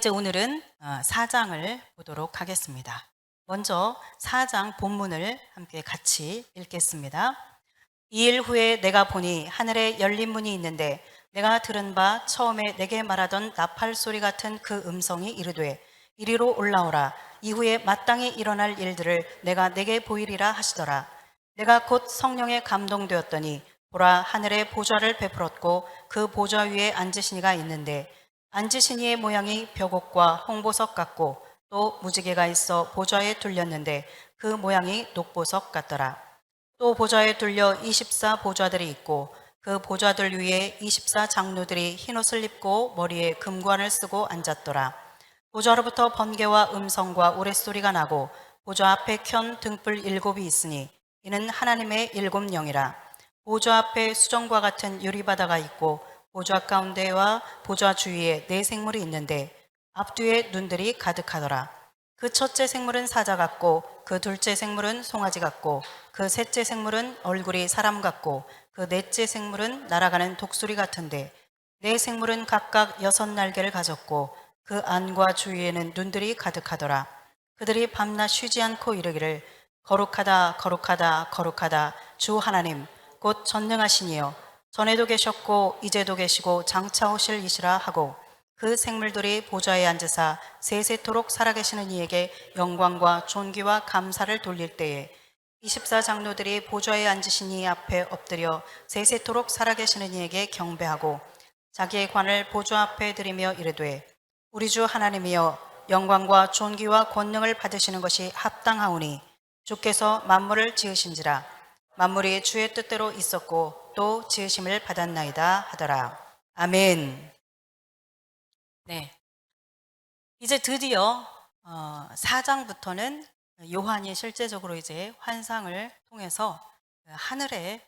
이제 오늘은 4장을 보도록 하겠습니다. 먼저 4장 본문을 함께 같이 읽겠습니다. 2일 후에 내가 보니 하늘에 열린 문이 있는데 내가 들은 바 처음에 내게 말하던 나팔 소리 같은 그 음성이 이르되 이리로 올라오라. 이후에 마땅히 일어날 일들을 내가 내게 보이리라 하시더라. 내가 곧 성령에 감동되었더니 보라, 하늘에 보좌를 베풀었고 그 보좌 위에 앉으신 이가 있는데 앉으신 이의 모양이 벽옥과 홍보석 같고 또 무지개가 있어 보좌에 둘렸는데 그 모양이 녹보석 같더라. 또 보좌에 둘려 24 보좌들이 있고 그 보좌들 위에 24 장로들이 흰옷을 입고 머리에 금관을 쓰고 앉았더라. 보좌로부터 번개와 음성과 우레소리가 나고 보좌 앞에 켠 등불 7이 있으니 이는 하나님의 7 영이라. 보좌 앞에 수정과 같은 유리바다가 있고 보좌 가운데와 보좌 주위에 4 생물이 있는데 앞뒤에 눈들이 가득하더라. 그 첫째 생물은 사자 같고 그 둘째 생물은 송아지 같고 그 셋째 생물은 얼굴이 사람 같고 그 넷째 생물은 날아가는 독수리 같은데 4 생물은 각각 6 날개를 가졌고 그 안과 주위에는 눈들이 가득하더라. 그들이 밤낮 쉬지 않고 이르기를 거룩하다 거룩하다 거룩하다 주 하나님 곧 전능하시니요 전에도 계셨고 이제도 계시고 장차 오실 이시라 하고 그 생물들이 보좌에 앉으사 세세토록 살아계시는 이에게 영광과 존귀와 감사를 돌릴 때에 24 장로들이 보좌에 앉으신 이 앞에 엎드려 세세토록 살아계시는 이에게 경배하고 자기의 관을 보좌 앞에 드리며 이르되 우리 주 하나님이여 영광과 존귀와 권능을 받으시는 것이 합당하오니 주께서 만물을 지으신지라 만물이 주의 뜻대로 있었고 또 지으심을 받았나이다 하더라. 아멘. 네, 이제 드디어 4장부터는 요한이 실제적으로 이제 환상을 통해서 하늘의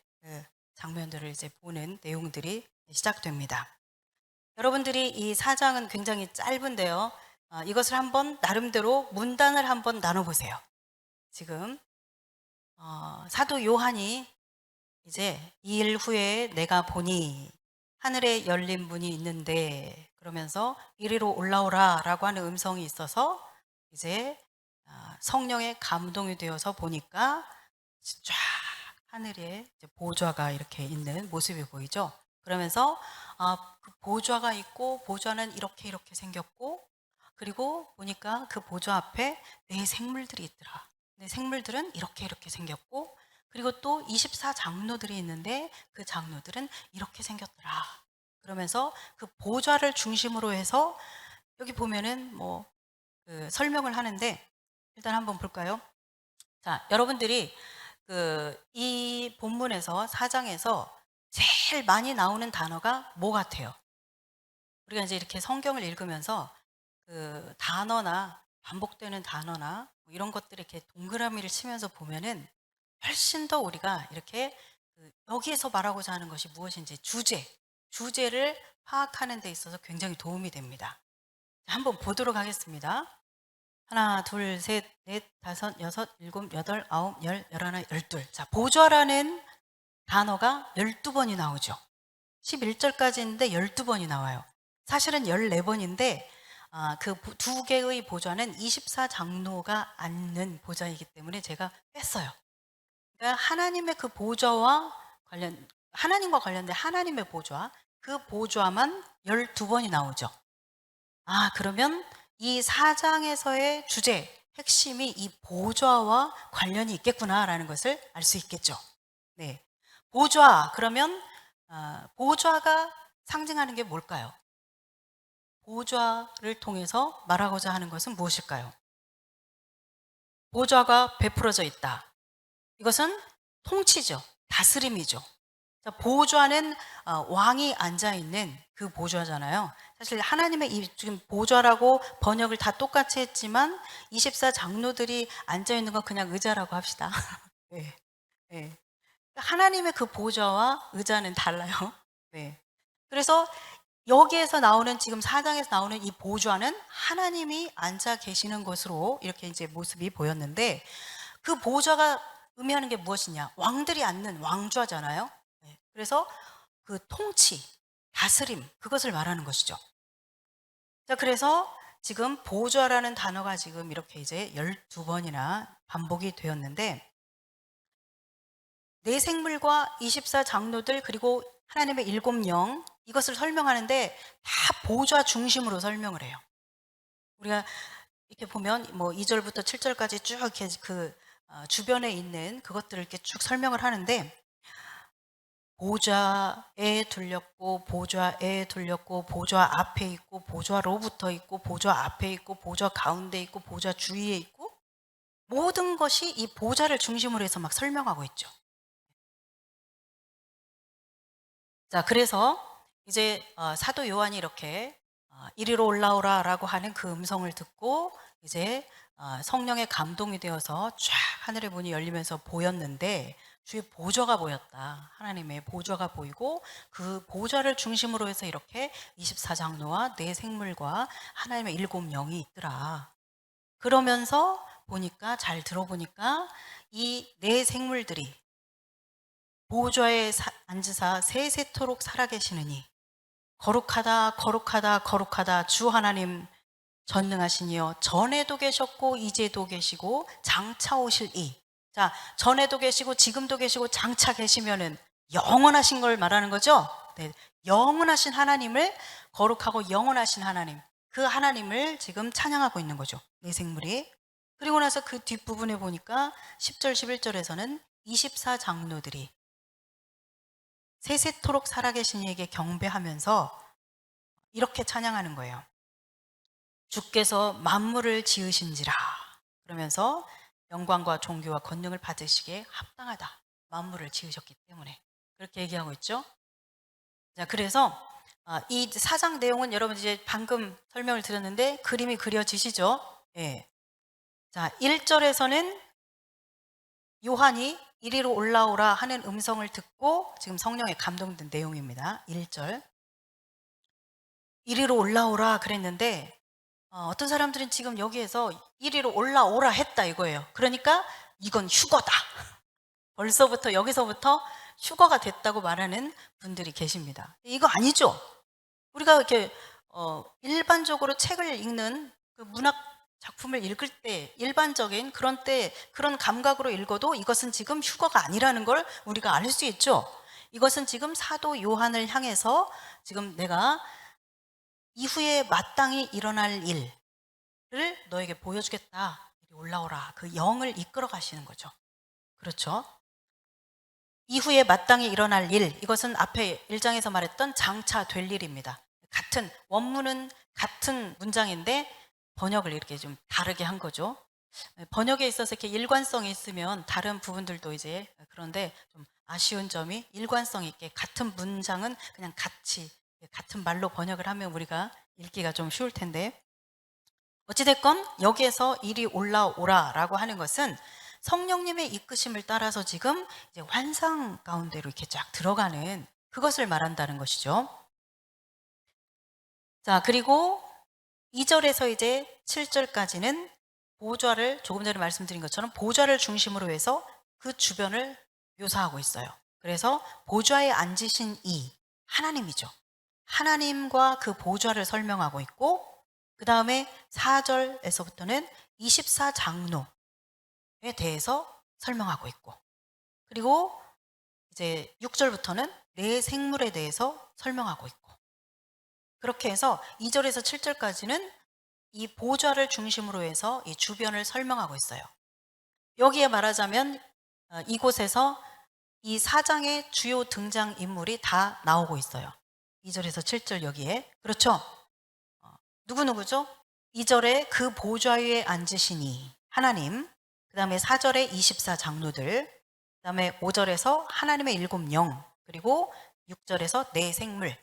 장면들을 이제 보는 내용들이 시작됩니다. 여러분들이 이 4장은 굉장히 짧은데요. 이것을 한번 나름대로 문단을 한번 나눠보세요. 지금 사도 요한이 이제 2일 후에 내가 보니 하늘에 열린 문이 있는데 그러면서 이리로 올라오라 라고 하는 음성이 있어서 이제 성령의 감동이 되어서 보니까 쫙 하늘에 보좌가 이렇게 있는 모습이 보이죠. 그러면서 그 보좌가 있고 보좌는 이렇게 생겼고 그리고 보니까 그 보좌 앞에 4 생물들이 있더라. 네, 생물들은 이렇게 생겼고 그리고 또 24 장로들이 있는데 그 장로들은 이렇게 생겼더라. 그러면서 그 보좌를 중심으로 해서 여기 보면은 그 설명을 하는데 일단 한번 볼까요? 자, 여러분들이 이 본문에서 4장에서 제일 많이 나오는 단어가 뭐 같아요? 우리가 이제 이렇게 성경을 읽으면서 그 단어나 반복되는 단어나 뭐 이런 것들 이렇게 동그라미를 치면서 보면은 훨씬 더 우리가 이렇게 여기에서 말하고자 하는 것이 무엇인지 주제를 파악하는 데 있어서 굉장히 도움이 됩니다. 한번 보도록 하겠습니다. 하나, 둘, 셋, 넷, 다섯, 여섯, 일곱, 여덟, 아홉, 열, 열하나, 열둘. 자, 보좌라는 단어가 12번이 나오죠. 11절까지 있는데 12번이 나와요. 사실은 14번인데 그 2개의 보좌는 24 장로가 앉는 보좌이기 때문에 제가 뺐어요. 그러니까 하나님의 그 보좌와 하나님과 관련된 하나님의 보좌, 그 보좌만 12번이 나오죠. 그러면 이 4장에서의 주제, 핵심이 이 보좌와 관련이 있겠구나라는 것을 알 수 있겠죠. 네. 보좌, 그러면 보좌가 상징하는 게 뭘까요? 보좌를 통해서 말하고자 하는 것은 무엇일까요? 보좌가 베풀어져 있다. 이것은 통치죠. 다스림이죠. 자, 보좌는 왕이 앉아있는 그 보좌잖아요. 사실 하나님의 이 지금 보좌라고 번역을 다 똑같이 했지만 24 장로들이 앉아있는 건 그냥 의자라고 합시다. 네. 네. 하나님의 그 보좌와 의자는 달라요. 네. 그래서 여기에서 나오는 지금 4장에서 나오는 이 보좌는 하나님이 앉아 계시는 것으로 이렇게 이제 모습이 보였는데 그 보좌가 의미하는 게 무엇이냐? 왕들이 앉는 왕좌잖아요. 네. 그래서 그 통치, 다스림 그것을 말하는 것이죠. 자, 그래서 지금 보좌라는 단어가 지금 이렇게 이제 12번이나 반복이 되었는데, 네 생물과 24장로들 그리고 하나님의 일곱 영, 이것을 설명하는데 다 보좌 중심으로 설명을 해요. 우리가 이렇게 보면 뭐 2절부터 7절까지 쭉 이렇게 주변에 있는 그것들을 이렇게 쭉 설명을 하는데, 보좌에 둘렸고 보좌에 둘렸고 보좌 앞에 있고 보좌로부터 있고 보좌 앞에 있고 보좌 가운데 있고 보좌 주위에 있고, 모든 것이 이 보좌를 중심으로 해서 막 설명하고 있죠. 자, 그래서 이제 사도 요한이 이렇게 이리로 올라오라라고 하는 그 음성을 듣고 이제 성령의 감동이 되어서 쫙 하늘의 문이 열리면서 보였는데, 주의 보좌가 보였다. 하나님의 보좌가 보이고 그 보좌를 중심으로 해서 이렇게 24장로와 네 생물과 하나님의 일곱 영이 있더라. 그러면서 보니까, 잘 들어보니까 이 네 생물들이 보좌에 앉으사 세세토록 살아계시느니 거룩하다 거룩하다 거룩하다 주 하나님 전능하시니요 전에도 계셨고 이제도 계시고 장차 오실 이. 자, 전에도 계시고 지금도 계시고 장차 계시면은 영원하신 걸 말하는 거죠. 네, 영원하신 하나님을, 거룩하고 영원하신 하나님, 그 하나님을 지금 찬양하고 있는 거죠, 네 생물이. 그리고 나서 그 뒷부분에 보니까 10절 11절에서는 24장로들이 세세토록 살아계신 이에게 경배하면서 이렇게 찬양하는 거예요. 주께서 만물을 지으신지라. 그러면서 영광과 존귀와 권능을 받으시기에 합당하다. 만물을 지으셨기 때문에. 그렇게 얘기하고 있죠. 자, 그래서 이 사장 내용은 여러분 이제 방금 설명을 드렸는데 그림이 그려지시죠? 예. 자, 1절에서는 요한이 이리로 올라오라 하는 음성을 듣고 지금 성령에 감동된 내용입니다. 1절. 이리로 올라오라 그랬는데, 어떤 사람들은 지금 여기에서 이리로 올라오라 했다 이거예요. 그러니까 이건 휴거다. 벌써부터 여기서부터 휴거가 됐다고 말하는 분들이 계십니다. 이거 아니죠. 우리가 이렇게 일반적으로 책을 읽는 그 문학 작품을 읽을 때, 일반적인 그런 때 그런 감각으로 읽어도 이것은 지금 휴거가 아니라는 걸 우리가 알 수 있죠. 이것은 지금 사도 요한을 향해서 지금 내가 이후에 마땅히 일어날 일을 너에게 보여주겠다. 이리 올라오라. 그 영을 이끌어 가시는 거죠. 그렇죠? 이후에 마땅히 일어날 일, 이것은 앞에 1장에서 말했던 장차 될 일입니다. 같은, 원문은 같은 문장인데 번역을 이렇게 좀 다르게 한 거죠. 번역에 있어서 이렇게 일관성이 있으면 다른 부분들도 이제, 그런데 좀 아쉬운 점이 일관성 있게 같은 문장은 그냥 같은 말로 번역을 하면 우리가 읽기가 좀 쉬울 텐데, 어찌됐건 여기에서 이리 올라오라라고 하는 것은 성령님의 이끄심을 따라서 지금 이제 환상 가운데로 이렇게 쫙 들어가는 그것을 말한다는 것이죠. 자, 그리고 2절에서 이제 7절까지는 보좌를, 조금 전에 말씀드린 것처럼 보좌를 중심으로 해서 그 주변을 묘사하고 있어요. 그래서 보좌에 앉으신 이 하나님이죠. 하나님과 그 보좌를 설명하고 있고, 그 다음에 4절에서부터는 24장로에 대해서 설명하고 있고, 그리고 이제 6절부터는 네 생물에 대해서 설명하고 있고, 그렇게 해서 2절에서 7절까지는 이 보좌를 중심으로 해서 이 주변을 설명하고 있어요. 여기에 말하자면 이곳에서 이 4장의 주요 등장 인물이 다 나오고 있어요. 2절에서 7절 여기에. 그렇죠? 누구누구죠? 2절에 그 보좌 위에 앉으시니 하나님, 그 다음에 4절에 24장로들, 그 다음에 5절에서 하나님의 일곱 영, 그리고 6절에서 네 생물.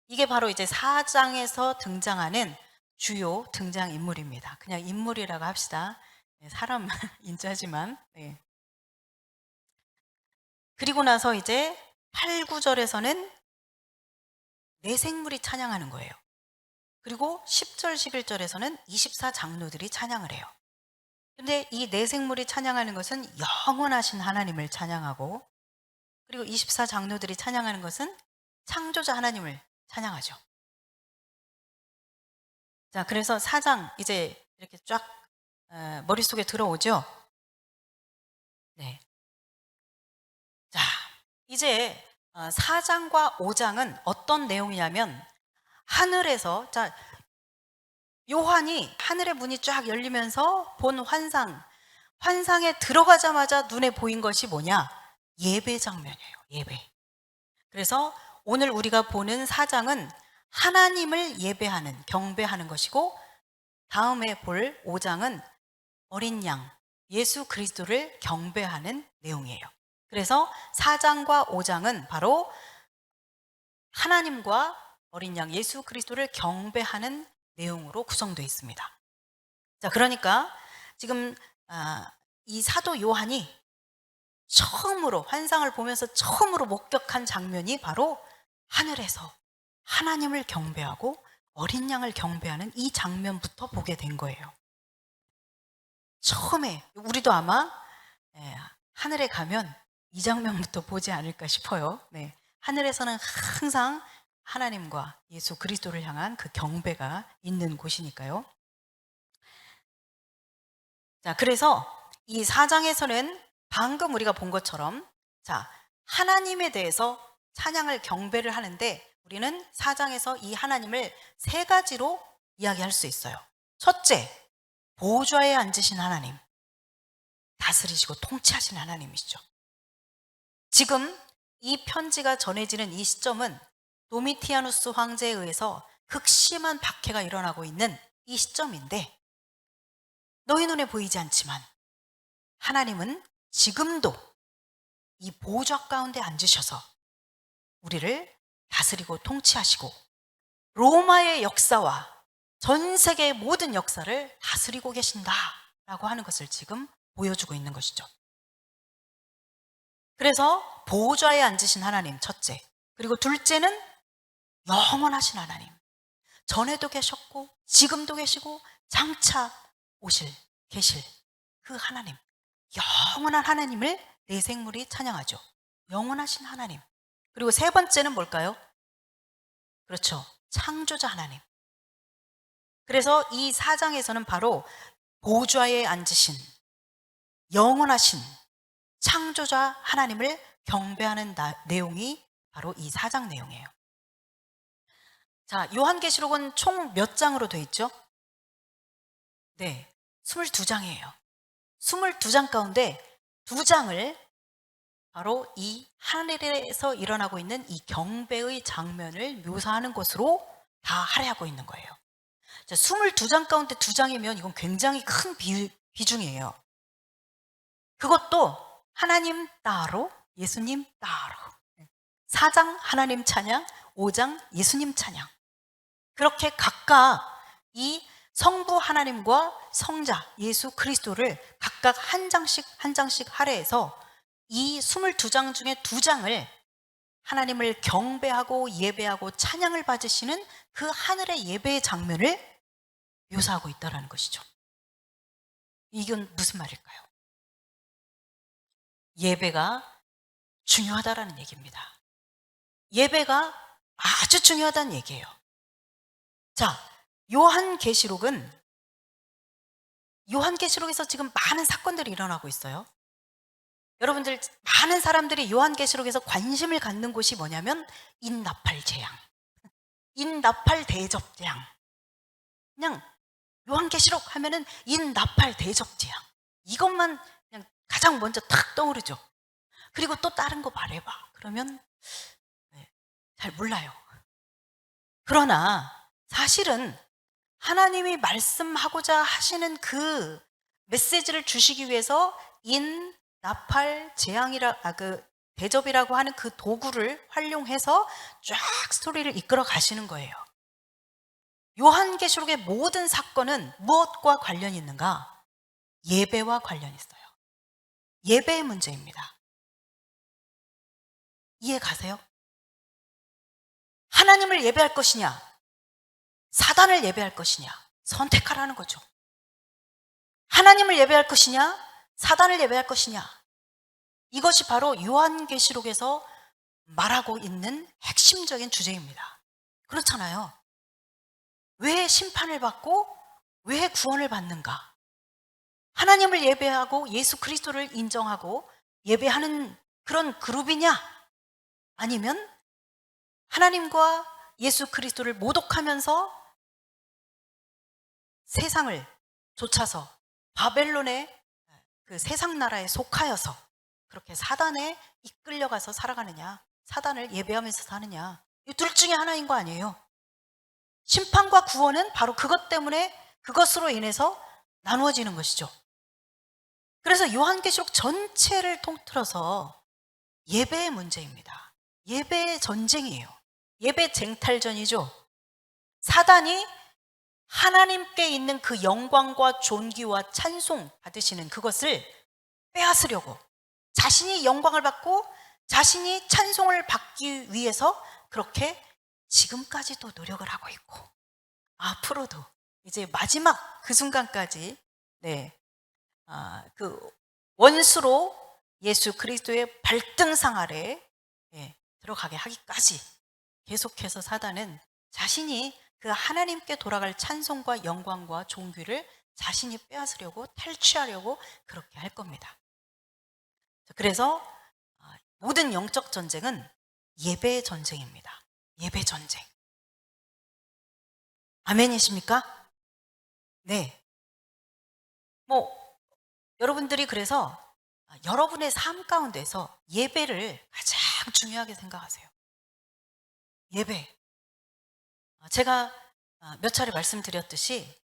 이게 바로 이제 4장에서 등장하는 주요 등장인물입니다. 그냥 인물이라고 합시다. 네, 사람 인자지만. 네. 그리고 나서 이제 8, 9절에서는 네 생물이 찬양하는 거예요. 그리고 10절, 11절에서는 24장로들이 찬양을 해요. 근데 이 네 생물이 찬양하는 것은 영원하신 하나님을 찬양하고, 그리고 24장로들이 찬양하는 것은 창조자 하나님을 찬양하죠. 자, 그래서 4장 이제 이렇게 쫙 머릿속에 들어오죠. 네. 자, 이제 4장과 5장은 어떤 내용이냐면 하늘에서, 자, 요한이 하늘의 문이 쫙 열리면서 본 환상에 들어가자마자 눈에 보인 것이 뭐냐? 예배 장면이에요. 예배. 그래서 오늘 우리가 보는 4장은 하나님을 예배하는, 경배하는 것이고, 다음에 볼 5장은 어린 양 예수 그리스도를 경배하는 내용이에요. 그래서 4장과 5장은 바로 하나님과 어린 양 예수 그리스도를 경배하는 내용으로 구성되어 있습니다. 자, 그러니까 지금 이 사도 요한이 처음으로 환상을 보면서 처음으로 목격한 장면이 바로 하늘에서 하나님을 경배하고 어린 양을 경배하는 이 장면부터 보게 된 거예요. 처음에 우리도 아마 하늘에 가면 이 장면부터 보지 않을까 싶어요. 네. 하늘에서는 항상 하나님과 예수 그리스도를 향한 그 경배가 있는 곳이니까요. 자, 그래서 이 4장에서는 방금 우리가 본 것처럼, 자, 하나님에 대해서 찬양을 경배를 하는데 우리는 4장에서 이 하나님을 세 가지로 이야기할 수 있어요. 첫째, 보좌에 앉으신 하나님, 다스리시고 통치하신 하나님이시죠. 지금 이 편지가 전해지는 이 시점은 도미티아누스 황제에 의해서 극심한 박해가 일어나고 있는 이 시점인데, 너희 눈에 보이지 않지만 하나님은 지금도 이 보좌 가운데 앉으셔서 우리를 다스리고 통치하시고 로마의 역사와 전 세계의 모든 역사를 다스리고 계신다라고 하는 것을 지금 보여주고 있는 것이죠. 그래서 보좌에 앉으신 하나님, 첫째. 그리고 둘째는 영원하신 하나님. 전에도 계셨고 지금도 계시고 장차 계실 그 하나님, 영원한 하나님을 내 생물이 찬양하죠. 영원하신 하나님. 그리고 세 번째는 뭘까요? 그렇죠, 창조자 하나님. 그래서 이 4장에서는 바로 보좌에 앉으신 영원하신 창조자 하나님을 경배하는 내용이 바로 이 4장 내용이에요. 자, 요한계시록은 총 몇 장으로 되어 있죠? 네, 22장이에요. 22장 가운데 2장을 바로 이 하늘에서 일어나고 있는 이 경배의 장면을 묘사하는 것으로 다 할애하고 있는 거예요. 자, 22장 가운데 2장이면 이건 굉장히 큰 비중이에요. 그것도 하나님 따로, 예수님 따로. 4장 하나님 찬양, 5장 예수님 찬양. 그렇게 각각 이 성부 하나님과 성자 예수 그리스도를 각각 한 장씩 할애해서 이 22장 중에 2장을 하나님을 경배하고 예배하고 찬양을 받으시는 그 하늘의 예배의 장면을 묘사하고 있다는 것이죠. 이건 무슨 말일까요? 예배가 중요하다라는 얘기입니다. 예배가 아주 중요하다는 얘기예요. 자, 요한계시록에서 지금 많은 사건들이 일어나고 있어요. 여러분들, 많은 사람들이 요한계시록에서 관심을 갖는 곳이 뭐냐면 인나팔 재앙, 인나팔 대접 재앙. 그냥 요한계시록 하면은 인나팔 대접 재앙, 이것만 그냥 가장 먼저 탁 떠오르죠. 그리고 또 다른 거 말해봐 그러면 잘 몰라요. 그러나 사실은 하나님이 말씀하고자 하시는 그 메시지를 주시기 위해서 나팔 재앙이라 그 대접이라고 하는 그 도구를 활용해서 쫙 스토리를 이끌어 가시는 거예요. 요한계시록의 모든 사건은 무엇과 관련이 있는가? 예배와 관련이 있어요. 예배의 문제입니다. 이해 가세요? 하나님을 예배할 것이냐, 사단을 예배할 것이냐, 선택하라는 거죠. 하나님을 예배할 것이냐, 사단을 예배할 것이냐, 이것이 바로 요한계시록에서 말하고 있는 핵심적인 주제입니다. 그렇잖아요. 왜 심판을 받고 왜 구원을 받는가? 하나님을 예배하고 예수 그리스도를 인정하고 예배하는 그런 그룹이냐? 아니면 하나님과 예수 그리스도를 모독하면서 세상을 쫓아서 바벨론의 그 세상 나라에 속하여서 그렇게 사단에 이끌려가서 살아가느냐, 사단을 예배하면서 사느냐, 이 둘 중에 하나인 거 아니에요. 심판과 구원은 바로 그것 때문에 그것으로 인해서 나누어지는 것이죠. 그래서 요한계시록 전체를 통틀어서 예배의 문제입니다. 예배의 전쟁이에요. 예배 쟁탈전이죠. 사단이 하나님께 있는 그 영광과 존귀와 찬송 받으시는 그것을 빼앗으려고 자신이 영광을 받고 자신이 찬송을 받기 위해서 그렇게 지금까지도 노력을 하고 있고 앞으로도 이제 마지막 그 순간까지 그 원수로 예수 그리스도의 발등상 아래 들어가게 하기까지 계속해서 사단은 자신이 그 하나님께 돌아갈 찬송과 영광과 존귀를 자신이 빼앗으려고 탈취하려고 그렇게 할 겁니다. 그래서 모든 영적 전쟁은 예배의 전쟁입니다. 예배 전쟁. 아멘이십니까? 네. 여러분들이 그래서 여러분의 삶 가운데서 예배를 가장 중요하게 생각하세요. 예배. 제가 몇 차례 말씀드렸듯이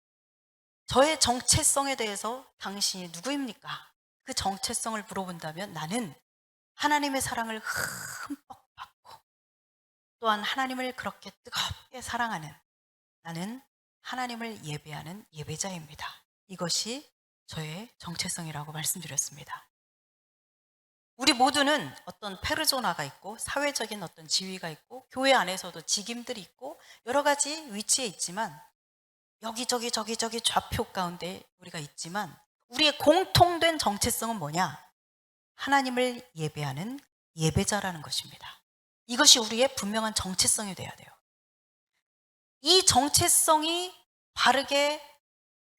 저의 정체성에 대해서 당신이 누구입니까? 그 정체성을 물어본다면 나는 하나님의 사랑을 흠뻑 받고 또한 하나님을 그렇게 뜨겁게 사랑하는 나는 하나님을 예배하는 예배자입니다. 이것이 저의 정체성이라고 말씀드렸습니다. 우리 모두는 어떤 페르소나가 있고 사회적인 어떤 지위가 있고 교회 안에서도 직임들이 있고 여러 가지 위치에 있지만 여기저기 좌표 가운데 우리가 있지만 우리의 공통된 정체성은 뭐냐? 하나님을 예배하는 예배자라는 것입니다. 이것이 우리의 분명한 정체성이 돼야 돼요. 이 정체성이 바르게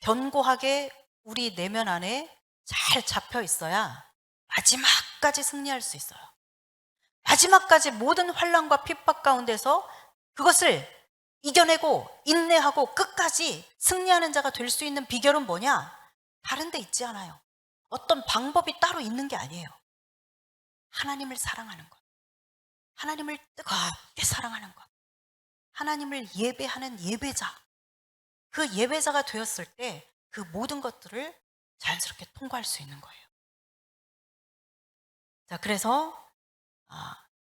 견고하게 우리 내면 안에 잘 잡혀 있어야 마지막까지 승리할 수 있어요. 마지막까지 모든 환난과 핍박 가운데서 그것을 이겨내고 인내하고 끝까지 승리하는 자가 될 수 있는 비결은 뭐냐? 다른 데 있지 않아요. 어떤 방법이 따로 있는 게 아니에요. 하나님을 사랑하는 것. 하나님을 뜨겁게 사랑하는 것. 하나님을 예배하는 예배자. 그 예배자가 되었을 때 그 모든 것들을 자연스럽게 통과할 수 있는 거예요. 자, 그래서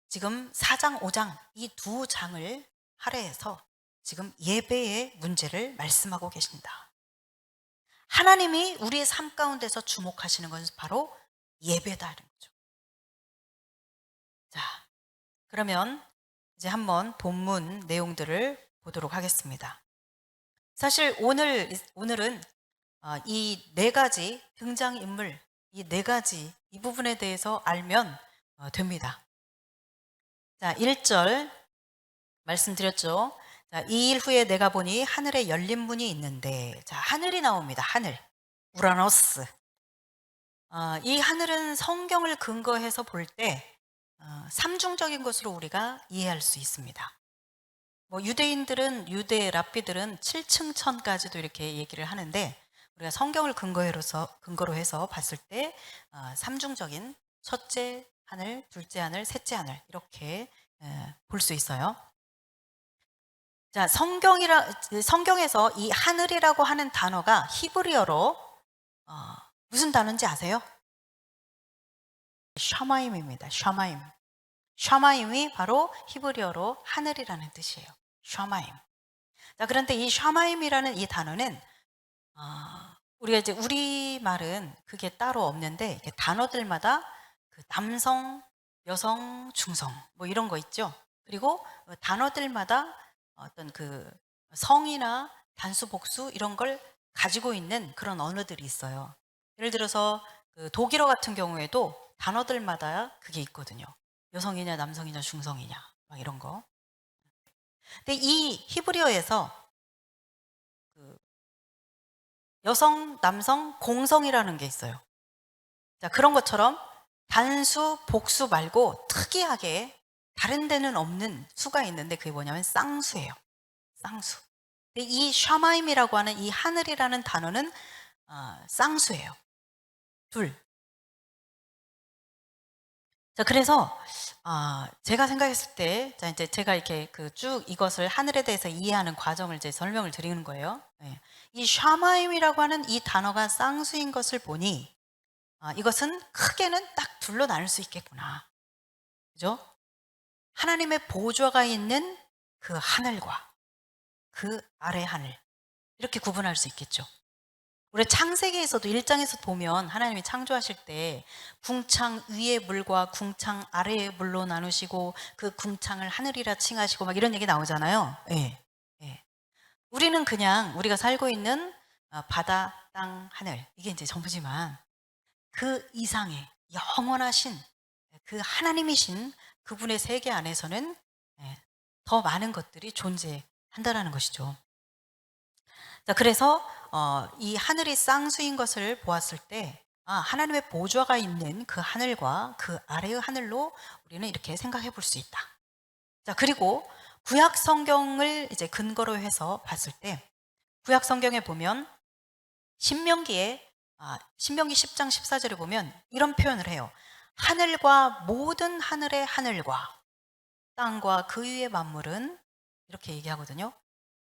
지금 4장, 5장 이 두 장을 할애해서 지금 예배의 문제를 말씀하고 계신다. 하나님이 우리의 삶 가운데서 주목하시는 것은 바로 예배다는 거죠. 자, 그러면 이제 한번 본문 내용들을 보도록 하겠습니다. 사실 오늘은 이 네 가지 등장인물, 이 네 가지 이 부분에 대해서 알면 됩니다. 자, 1절 말씀드렸죠. 자, 이 일 후에 내가 보니 하늘에 열린 문이 있는데, 자, 하늘이 나옵니다. 하늘. 우라노스. 이 하늘은 성경을 근거해서 볼 때 삼중적인 것으로 우리가 이해할 수 있습니다. 유대인들은 유대 랍비들은 7층 천까지도 이렇게 얘기를 하는데 우리가 성경을 근거로 해서 봤을 때 삼중적인 첫째 하늘, 둘째 하늘, 셋째 하늘 이렇게 볼 수 있어요. 자, 성경에서 이 하늘이라고 하는 단어가 히브리어로 무슨 단어인지 아세요? 샤마임입니다. 샤마임. 샤마임이 바로 히브리어로 하늘이라는 뜻이에요. 샤마임. 자, 그런데 이 샤마임이라는 이 단어는 우리가 이제 우리말은 그게 따로 없는데 이게 단어들마다 그 남성, 여성, 중성 이런 거 있죠. 그리고 단어들마다 어떤 그 성이나 단수, 복수 이런 걸 가지고 있는 그런 언어들이 있어요. 예를 들어서 그 독일어 같은 경우에도 단어들마다 그게 있거든요. 여성이냐, 남성이냐, 중성이냐 막 이런 거. 근데 이 히브리어에서 여성, 남성, 공성이라는 게 있어요. 자, 그런 것처럼 단수, 복수 말고 특이하게 다른 데는 없는 수가 있는데 그게 뭐냐면 쌍수예요. 쌍수. 근데 이 샤마임이라고 하는 이 하늘이라는 단어는 쌍수예요. 둘. 자, 그래서 제가 생각했을 때, 자, 이제 제가 이렇게 그 쭉 이것을 하늘에 대해서 이해하는 과정을 이제 설명을 드리는 거예요. 예. 이 샤마임이라고 하는 이 단어가 쌍수인 것을 보니, 이것은 크게는 딱 둘로 나눌 수 있겠구나. 그죠? 하나님의 보좌가 있는 그 하늘과 그 아래 하늘. 이렇게 구분할 수 있겠죠. 우리 창세기에서도 1장에서 보면 하나님이 창조하실 때 궁창 위의 물과 궁창 아래의 물로 나누시고 그 궁창을 하늘이라 칭하시고 막 이런 얘기 나오잖아요. 예. 예. 우리는 그냥 우리가 살고 있는 바다, 땅, 하늘 이게 이제 전부지만 그 이상의 영원하신 그 하나님이신 그분의 세계 안에서는 예, 더 많은 것들이 존재한다라는 것이죠. 자, 그래서 이 하늘이 쌍수인 것을 보았을 때 하나님의 보좌가 있는 그 하늘과 그 아래의 하늘로 우리는 이렇게 생각해 볼 수 있다. 자, 그리고 구약 성경을 이제 근거로 해서 봤을 때 구약 성경에 보면 신명기에 신명기 10장 14절에 보면 이런 표현을 해요. 하늘과 모든 하늘의 하늘과 땅과 그 위의 만물은 이렇게 얘기하거든요.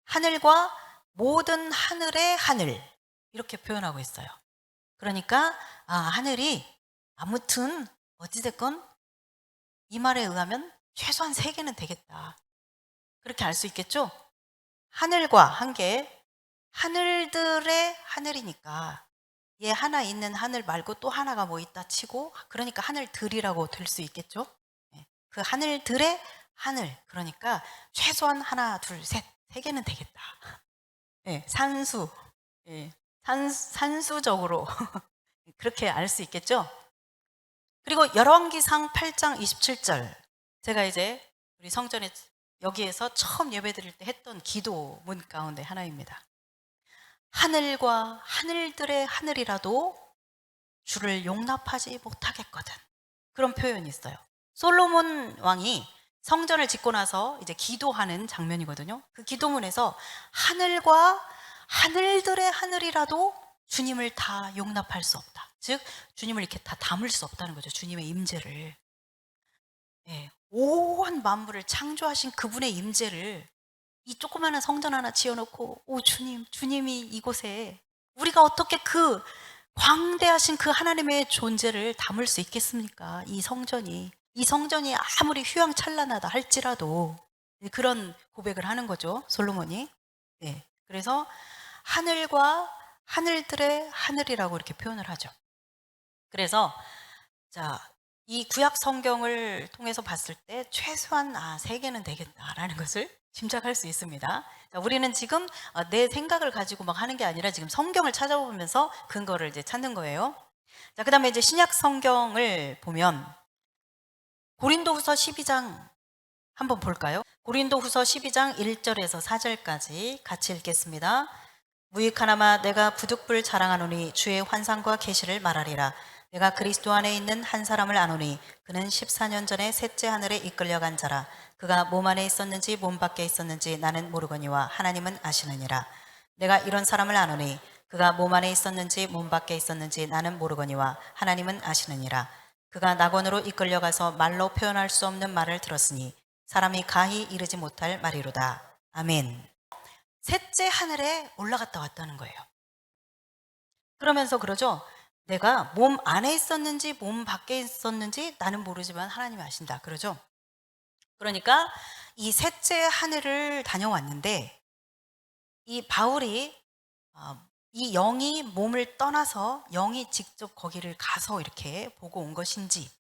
하늘과 모든 하늘의 하늘 이렇게 표현하고 있어요. 그러니까 하늘이 아무튼 어찌됐건 이 말에 의하면 최소한 3개는 되겠다. 그렇게 알 수 있겠죠? 하늘과 한 개, 하늘들의 하늘이니까 얘 하나 있는 하늘 말고 또 하나가 뭐 있다 치고 그러니까 하늘들이라고 될 수 있겠죠? 예, 그 하늘들의 하늘 그러니까 최소한 하나, 둘, 셋, 3개는 되겠다. 예, 산수. 예, 산수적으로 그렇게 알 수 있겠죠? 그리고 열왕기상 8장 27절. 제가 이제 우리 성전에 여기에서 처음 예배드릴 때 했던 기도문 가운데 하나입니다. 하늘과 하늘들의 하늘이라도 주를 용납하지 못하겠거든. 그런 표현이 있어요. 솔로몬 왕이 성전을 짓고 나서 이제 기도하는 장면이거든요. 그 기도문에서 하늘과 하늘들의 하늘이라도 주님을 다 용납할 수 없다. 즉 주님을 이렇게 다 담을 수 없다는 거죠. 주님의 임재를. 예, 온 만물을 창조하신 그분의 임재를 이 조그마한 성전 하나 지어놓고 오 주님, 주님이 이곳에 우리가 어떻게 그 광대하신 그 하나님의 존재를 담을 수 있겠습니까? 이 성전이 아무리 휘황찬란하다 할지라도 그런 고백을 하는 거죠. 솔로몬이. 네. 그래서 하늘과 하늘들의 하늘이라고 이렇게 표현을 하죠. 그래서 자, 이 구약 성경을 통해서 봤을 때 최소한 3개는 되겠다라는 것을 짐작할 수 있습니다. 자, 우리는 지금 내 생각을 가지고 막 하는 게 아니라 지금 성경을 찾아보면서 근거를 이제 찾는 거예요. 자, 그다음에 이제 신약 성경을 보면 고린도후서 12장 한번 볼까요? 고린도후서 12장 1절에서 4절까지 같이 읽겠습니다. 무익하나마 내가 부득불 자랑하노니 주의 환상과 계시를 말하리라. 내가 그리스도 안에 있는 한 사람을 아노니 그는 14년 전에 셋째 하늘에 이끌려간 자라. 그가 몸 안에 있었는지 몸 밖에 있었는지 나는 모르거니와 하나님은 아시느니라. 내가 이런 사람을 아노니 그가 몸 안에 있었는지 몸 밖에 있었는지 나는 모르거니와 하나님은 아시느니라. 그가 낙원으로 이끌려가서 말로 표현할 수 없는 말을 들었으니 사람이 가히 이르지 못할 말이로다. 아멘. 셋째 하늘에 올라갔다 왔다는 거예요. 그러면서 그러죠. 내가 몸 안에 있었는지 몸 밖에 있었는지 나는 모르지만 하나님이 아신다. 그러죠. 그러니까 이 셋째 하늘을 다녀왔는데 이 바울이 이 영이 몸을 떠나서 영이 직접 거기를 가서 이렇게 보고 온 것인지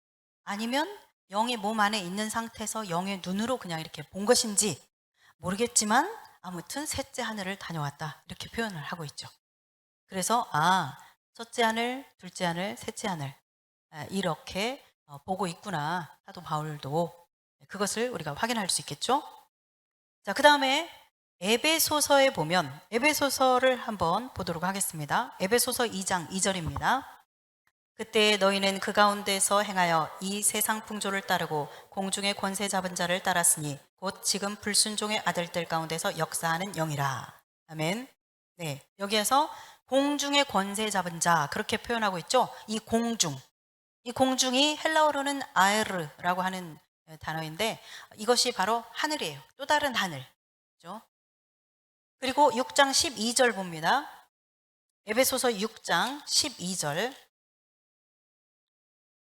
아니면 영이 몸 안에 있는 상태에서 영의 눈으로 그냥 이렇게 본 것인지 모르겠지만 아무튼 셋째 하늘을 다녀왔다 이렇게 표현을 하고 있죠. 그래서 첫째 하늘, 둘째 하늘, 셋째 하늘 이렇게 보고 있구나 사도 바울도 그것을 우리가 확인할 수 있겠죠. 자, 그 다음에 에베소서에 보면 에베소서를 한번 보도록 하겠습니다. 에베소서 2장 2절입니다. 그때 너희는 그 가운데서 행하여 이 세상 풍조를 따르고 공중의 권세 잡은 자를 따랐으니 곧 지금 불순종의 아들들 가운데서 역사하는 영이라. 아멘. 네, 여기에서 공중의 권세 잡은 자 그렇게 표현하고 있죠. 이 공중이 헬라어로는 아에르라고 하는 단어인데 이것이 바로 하늘이에요. 또 다른 하늘. 그죠? 그리고 6장 12절 봅니다. 에베소서 6장 12절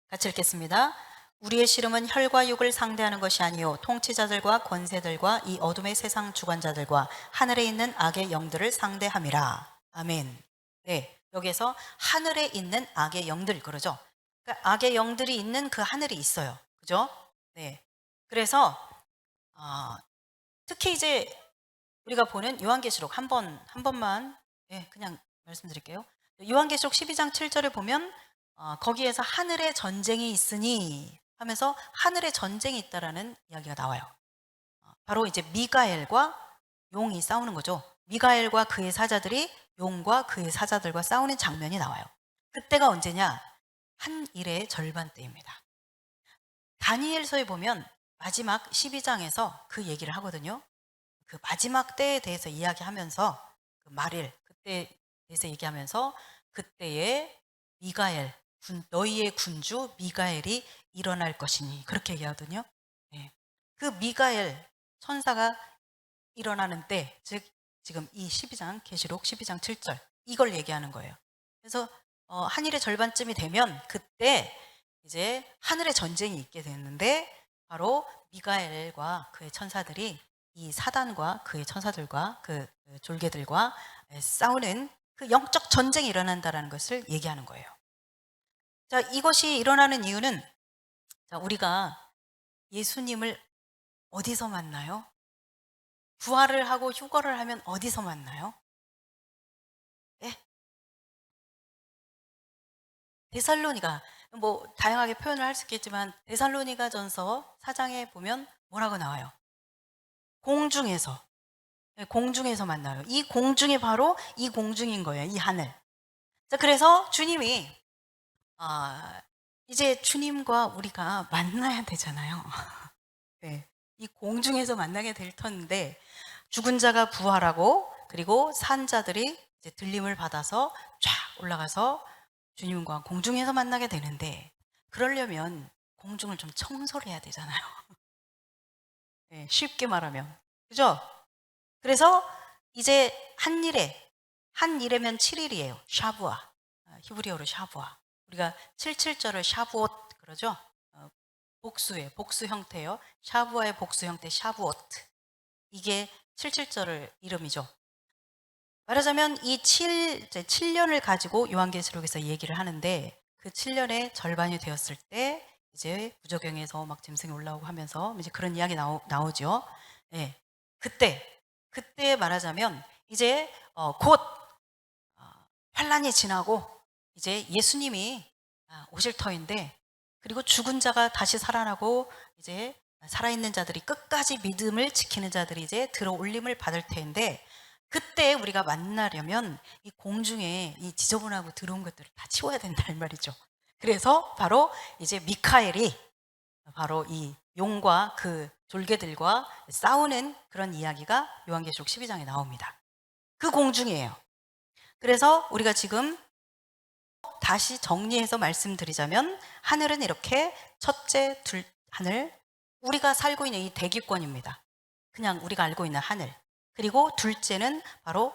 같이 읽겠습니다. 우리의 씨름은 혈과 육을 상대하는 것이 아니요 통치자들과 권세들과 이 어둠의 세상 주관자들과 하늘에 있는 악의 영들을 상대함이라. 아멘. 네, 여기에서 하늘에 있는 악의 영들 그러죠. 그러니까 악의 영들이 있는 그 하늘이 있어요. 그죠? 네. 그래서 특히 이제 우리가 보는 요한계시록 한 번만 그냥 말씀드릴게요. 요한계시록 12장 7절에 보면 거기에서 하늘에 전쟁이 있으니 하면서 하늘에 전쟁이 있다라는 이야기가 나와요. 바로 이제 미가엘과 용이 싸우는 거죠. 미가엘과 그의 사자들이 용과 그의 사자들과 싸우는 장면이 나와요. 그때가 언제냐? 한 일의 절반 때입니다. 다니엘서에 보면 마지막 12장에서 그 얘기를 하거든요. 그 마지막 때에 대해서 이야기하면서 그 말일 그때에 대해서 얘기하면서 그때에 미가엘 너희의 군주 미가엘이 일어날 것이니 그렇게 얘기하거든요. 네. 그 미가엘 천사가 일어나는 때, 즉 지금 이 12장 계시록 12장 7절 이걸 얘기하는 거예요. 그래서 한일의 절반쯤이 되면 그때 이제 하늘의 전쟁이 있게 되는데 바로 미가엘과 그의 천사들이 이 사단과 그의 천사들과 그 졸개들과 싸우는 그 영적 전쟁이 일어난다는 것을 얘기하는 거예요. 자, 이것이 일어나는 이유는 자, 우리가 예수님을 어디서 만나요? 부활을 하고 휴거를 하면 어디서 만나요? 네? 데살로니가 뭐 다양하게 표현을 할 수 있겠지만 데살로니가 전서 4장에 보면 뭐라고 나와요? 공중에서. 네, 공중에서 만나요. 이 공중이 바로 이 공중인 거예요. 이 하늘. 자, 그래서 주님이 이제 주님과 우리가 만나야 되잖아요. 네, 이 공중에서 만나게 될 터인데 죽은 자가 부활하고 그리고 산 자들이 이제 들림을 받아서 쫙 올라가서 주님과 공중에서 만나게 되는데 그러려면 공중을 좀 청소를 해야 되잖아요. 네, 쉽게 말하면. 그죠? 그래서 이제 한 일에면 7일이에요. 샤부아. 히브리어로 샤부아. 우리가 77절을 샤부옷 그러죠? 복수 형태예요. 샤부아의 복수 형태 샤부옷. 이게 77절의 이름이죠. 말하자면 이 7년을 가지고 요한계시록에서 얘기를 하는데 그 7년의 절반이 되었을 때 이제 부적경에서 막 짐승이 올라오고 하면서 이제 그런 이야기 나오죠. 네. 그때 말하자면 이제 곧 환란이 지나고 이제 예수님이 오실 터인데 그리고 죽은 자가 다시 살아나고 이제 살아있는 자들이 끝까지 믿음을 지키는 자들이 이제 들어 올림을 받을 텐데 그때 우리가 만나려면 이 공중에 이 지저분하고 더러운 것들을 다 치워야 된다는 말이죠. 그래서 바로 이제 미카엘이 바로 이 용과 그 졸개들과 싸우는 그런 이야기가 요한계시록 12장에 나옵니다. 그 공중이에요. 그래서 우리가 지금 다시 정리해서 말씀드리자면 하늘은 이렇게 첫째, 하늘, 우리가 살고 있는 이 대기권입니다. 그냥 우리가 알고 있는 하늘. 그리고 둘째는 바로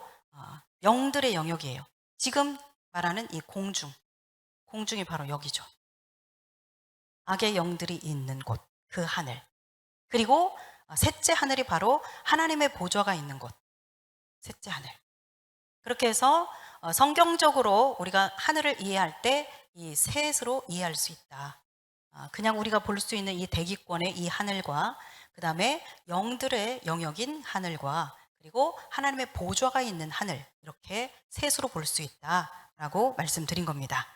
영들의 영역이에요. 지금 말하는 이 공중이 바로 여기죠. 악의 영들이 있는 곳, 그 하늘. 그리고 셋째 하늘이 바로 하나님의 보좌가 있는 곳, 셋째 하늘. 그렇게 해서 성경적으로 우리가 하늘을 이해할 때 이 셋으로 이해할 수 있다. 그냥 우리가 볼 수 있는 이 대기권의 이 하늘과 그 다음에 영들의 영역인 하늘과 그리고 하나님의 보좌가 있는 하늘 이렇게 셋으로 볼 수 있다라고 말씀드린 겁니다.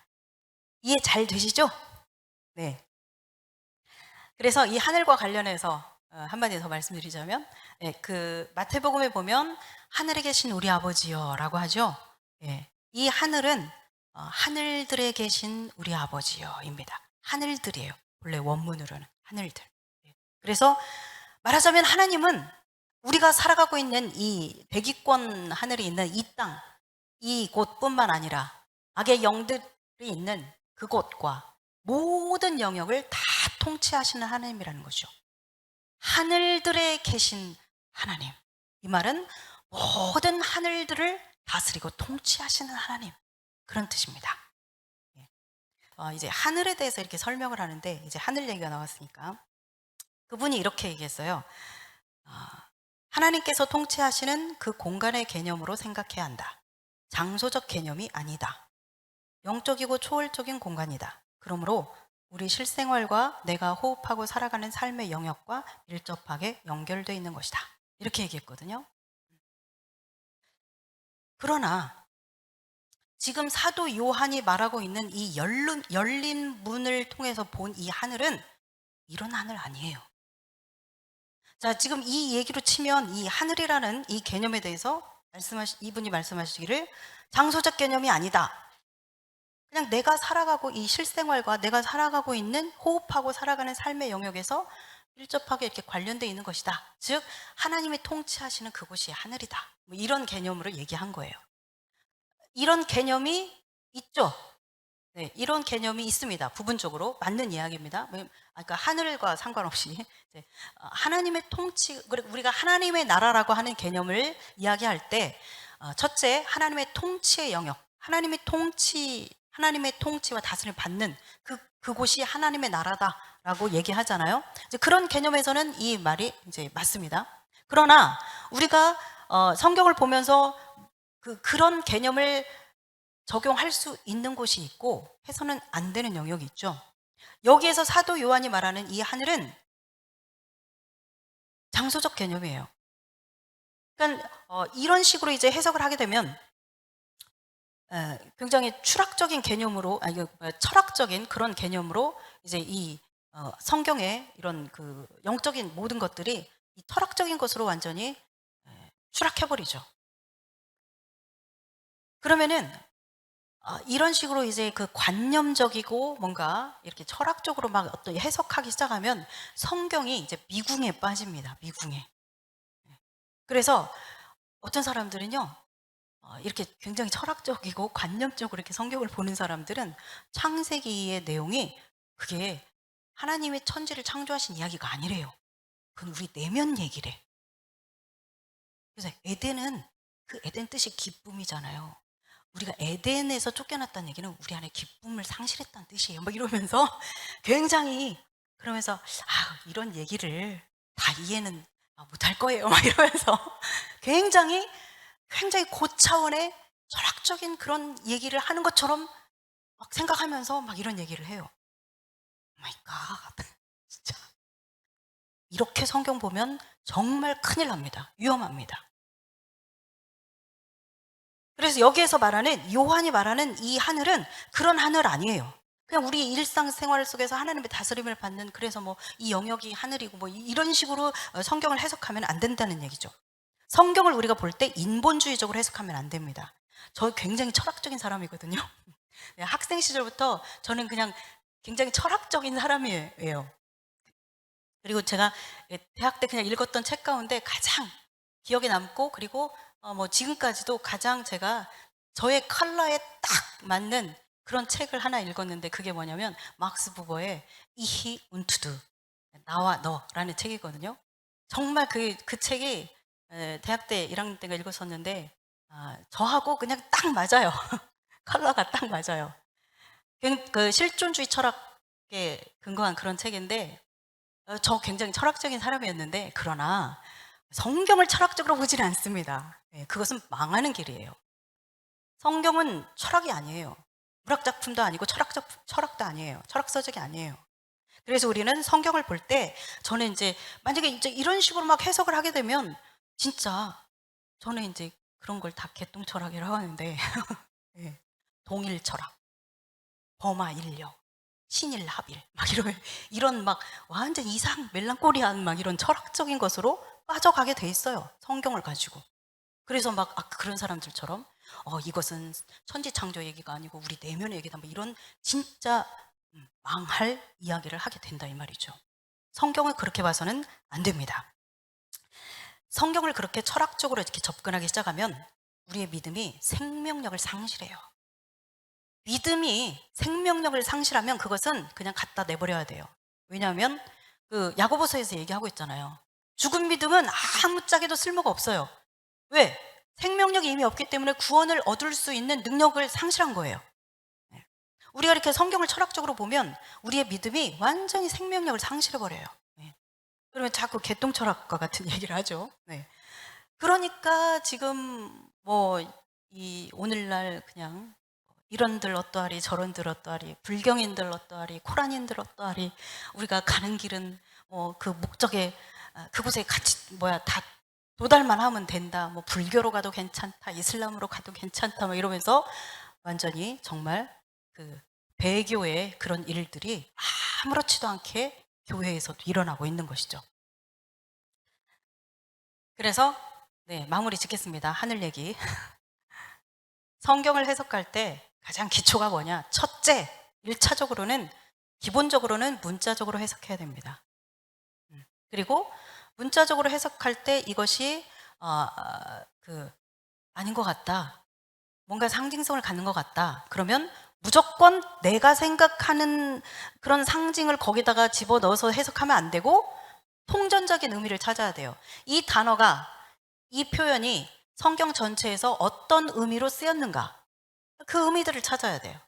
이해 잘 되시죠? 네. 그래서 이 하늘과 관련해서 한마디 더 말씀드리자면, 예, 그 마태복음에 보면 하늘에 계신 우리 아버지여라고 하죠. 예, 이 하늘은 하늘들에 계신 우리 아버지여입니다. 하늘들이에요. 원래 원문으로는 하늘들. 예, 그래서 말하자면 하나님은 우리가 살아가고 있는 이 대기권 하늘이 있는 이 땅, 이곳뿐만 아니라 악의 영들이 있는 그곳과 모든 영역을 다 통치하시는 하나님이라는 거죠. 하늘들에 계신 하나님. 이 말은 모든 하늘들을 다스리고 통치하시는 하나님. 그런 뜻입니다. 예. 이제 하늘에 대해서 이렇게 설명을 하는데, 이제 하늘 얘기가 나왔으니까 그분이 이렇게 얘기했어요. 하나님께서 통치하시는 그 공간의 개념으로 생각해야 한다. 장소적 개념이 아니다. 영적이고 초월적인 공간이다. 그러므로 우리 실생활과 내가 호흡하고 살아가는 삶의 영역과 밀접하게 연결되어 있는 것이다. 이렇게 얘기했거든요. 그러나 지금 사도 요한이 말하고 있는 이 열린 문을 통해서 본 이 하늘은 이런 하늘 아니에요. 자, 지금 이 얘기로 치면 이 하늘이라는 이 개념에 대해서 이분이 말씀하시기를 장소적 개념이 아니다. 그냥 내가 살아가고 이 실생활과 내가 살아가고 있는 호흡하고 살아가는 삶의 영역에서 밀접하게 이렇게 관련되어 있는 것이다. 즉 하나님이 통치하시는 그곳이 하늘이다. 뭐 이런 개념으로 얘기한 거예요. 이런 개념이 있죠. 네, 이런 개념이 있습니다. 부분적으로 맞는 이야기입니다. 그러니까 하늘과 상관없이 하나님의 통치, 우리가 하나님의 나라라고 하는 개념을 이야기할 때 첫째 하나님의 통치의 영역, 하나님의 통치와 다스림을 받는 그곳이 하나님의 나라다라고 얘기하잖아요. 이제 그런 개념에서는 이 말이 이제 맞습니다. 그러나 우리가 성경을 보면서 그런 개념을 적용할 수 있는 곳이 있고 해서는 안 되는 영역이 있죠. 여기에서 사도 요한이 말하는 이 하늘은 장소적 개념이에요. 그러니까 이런 식으로 이제 해석을 하게 되면 굉장히 철학적인 그런 개념으로 이제 이 성경의 이런 그 영적인 모든 것들이 이 철학적인 것으로 완전히 추락해버리죠. 그러면은 이런 식으로 이제 그 관념적이고 뭔가 이렇게 철학적으로 막 어떤 해석하기 시작하면 성경이 이제 미궁에 빠집니다. 미궁에. 그래서 어떤 사람들은요, 이렇게 굉장히 철학적이고 관념적으로 이렇게 성경을 보는 사람들은 창세기의 내용이 그게 하나님의 천지를 창조하신 이야기가 아니래요. 그건 우리 내면 얘기래. 그래서 에덴은 그 에덴 뜻이 기쁨이잖아요. 우리가 에덴에서 쫓겨났다는 얘기는 우리 안에 기쁨을 상실했다는 뜻이에요. 막 이러면서 굉장히 그러면서 이런 얘기를 다 이해는 못할 거예요. 막 이러면서 굉장히 고차원의 철학적인 그런 얘기를 하는 것처럼 막 생각하면서 막 이런 얘기를 해요. 마이 갓. 진짜. 이렇게 성경 보면 정말 큰일 납니다. 위험합니다. 그래서 여기에서 말하는 요한이 말하는 이 하늘은 그런 하늘 아니에요. 그냥 우리 일상생활 속에서 하나님의 다스림을 받는 그래서 뭐 이 영역이 하늘이고 뭐 이런 식으로 성경을 해석하면 안 된다는 얘기죠. 성경을 우리가 볼 때 인본주의적으로 해석하면 안 됩니다. 저 굉장히 철학적인 사람이거든요. 학생 시절부터 저는 그냥 굉장히 철학적인 사람이에요. 그리고 제가 대학 때 그냥 읽었던 책 가운데 가장 기억에 남고 그리고 뭐 지금까지도 가장 제가 저의 컬러에 딱 맞는 그런 책을 하나 읽었는데 그게 뭐냐면 막스 부버의 이히 운투드 나와 너라는 책이거든요. 정말 그 책이 대학 때 1학년 때가 읽었었는데 저하고 그냥 딱 맞아요. 컬러가 딱 맞아요. 그 실존주의 철학에 근거한 그런 책인데 저 굉장히 철학적인 사람이었는데 그러나 성경을 철학적으로 보지는 않습니다. 그것은 망하는 길이에요. 성경은 철학이 아니에요. 문학작품도 아니고 철학도 아니에요. 철학서적이 아니에요. 그래서 우리는 성경을 볼 때 저는 이제 만약에 이제 이런 식으로 막 해석을 하게 되면 진짜 저는 이제 그런 걸 다 개똥철학이라고 하는데 예, 동일 철학, 범아 인력 신일합일 막 이런 막 완전 이상 멜랑콜리한 막 이런 철학적인 것으로 빠져가게 돼 있어요. 성경을 가지고. 그래서 막 그런 사람들처럼 이것은 천지창조 얘기가 아니고 우리 내면의 얘기다 뭐 이런 진짜 망할 이야기를 하게 된다 이 말이죠. 성경을 그렇게 봐서는 안 됩니다. 성경을 그렇게 철학적으로 이렇게 접근하기 시작하면 우리의 믿음이 생명력을 상실해요. 믿음이 생명력을 상실하면 그것은 그냥 갖다 내버려야 돼요. 왜냐하면 그 야고보서에서 얘기하고 있잖아요. 죽은 믿음은 아무짝에도 쓸모가 없어요. 왜? 생명력이 이미 없기 때문에 구원을 얻을 수 있는 능력을 상실한 거예요. 네. 우리가 이렇게 성경을 철학적으로 보면 우리의 믿음이 완전히 생명력을 상실해버려요. 네. 그러면 자꾸 개똥철학과 같은 얘기를 하죠. 네. 그러니까 지금 뭐 이 오늘날 그냥 이런들 어떠하리 저런들 어떠하리 불경인들 어떠하리 코란인들 어떠하리 우리가 가는 길은 뭐 그 목적에 그곳에 같이 다 도달만 하면 된다. 뭐 불교로 가도 괜찮다. 이슬람으로 가도 괜찮다. 뭐 이러면서 완전히 정말 그 배교의 그런 일들이 아무렇지도 않게 교회에서도 일어나고 있는 것이죠. 그래서 네, 마무리 짓겠습니다. 하늘 얘기. 성경을 해석할 때 가장 기초가 뭐냐? 첫째, 1차적으로는 기본적으로는 문자적으로 해석해야 됩니다. 그리고 문자적으로 해석할 때 이것이 아닌 것 같다. 뭔가 상징성을 갖는 것 같다. 그러면 무조건 내가 생각하는 그런 상징을 거기다가 집어넣어서 해석하면 안 되고 통전적인 의미를 찾아야 돼요. 이 단어가, 이 표현이 성경 전체에서 어떤 의미로 쓰였는가, 그 의미들을 찾아야 돼요.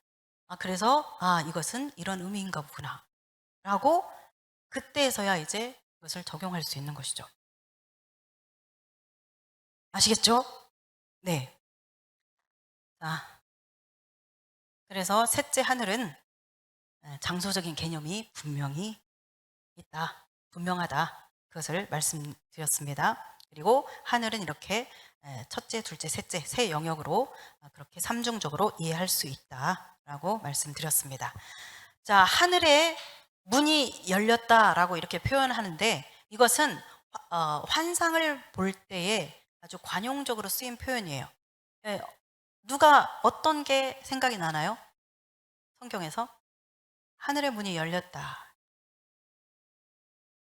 그래서 이것은 이런 의미인가 보구나 라고 그때에서야 이제 이것을 적용할 수 있는 것이죠. 아시겠죠? 네. 자, 그래서 셋째 하늘은 장소적인 개념이 분명히 있다, 분명하다, 그것을 말씀드렸습니다. 그리고 하늘은 이렇게 첫째, 둘째, 셋째 세 영역으로 그렇게 삼중적으로 이해할 수 있다라고 말씀드렸습니다. 자, 하늘에 문이 열렸다라고 이렇게 표현하는데 이것은 환상을 볼 때에 아주 관용적으로 쓰인 표현이에요. 누가 어떤 게 생각이 나나요? 성경에서 하늘의 문이 열렸다.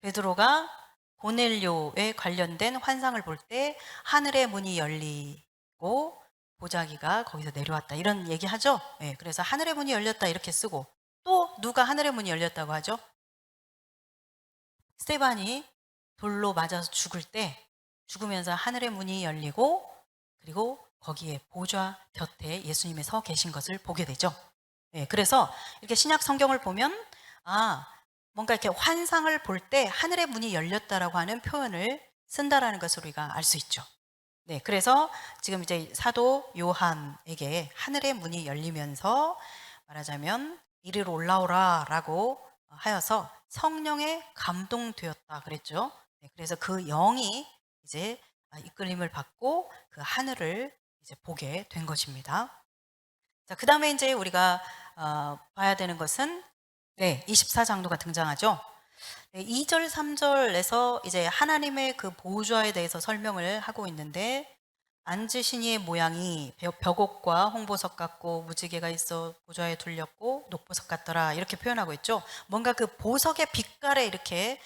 베드로가 고넬료에 관련된 환상을 볼 때 하늘의 문이 열리고 보자기가 거기서 내려왔다 이런 얘기하죠. 네, 그래서 하늘의 문이 열렸다 이렇게 쓰고 또 누가 하늘의 문이 열렸다고 하죠? 스데반이 돌로 맞아서 죽을 때 죽으면서 하늘의 문이 열리고 그리고 거기에 보좌 곁에 예수님이 서 계신 것을 보게 되죠. 네, 그래서 이렇게 신약 성경을 보면 뭔가 이렇게 환상을 볼 때 하늘의 문이 열렸다라고 하는 표현을 쓴다라는 것을 우리가 알 수 있죠. 네, 그래서 지금 이제 사도 요한에게 하늘의 문이 열리면서 말하자면 이리로 올라오라라고 하여서 성령에 감동되었다 그랬죠. 네, 그래서 그 영이 이제 이끌림을 받고 그 하늘을 이제 보게 된 것입니다. 자, 그 다음에 이제 우리가 봐야 되는 것은 24장로가 등장하죠. 2절, 3절에서 이제 하나님의 그 보좌에 대해서 설명을 하고 있는데 앉으신 이의 모양이 벽옥과 홍보석 같고 무지개가 있어 보좌에 둘렸고 녹보석 같더라 이렇게 표현하고 있죠. 뭔가 그 보석의 빛깔에 이렇게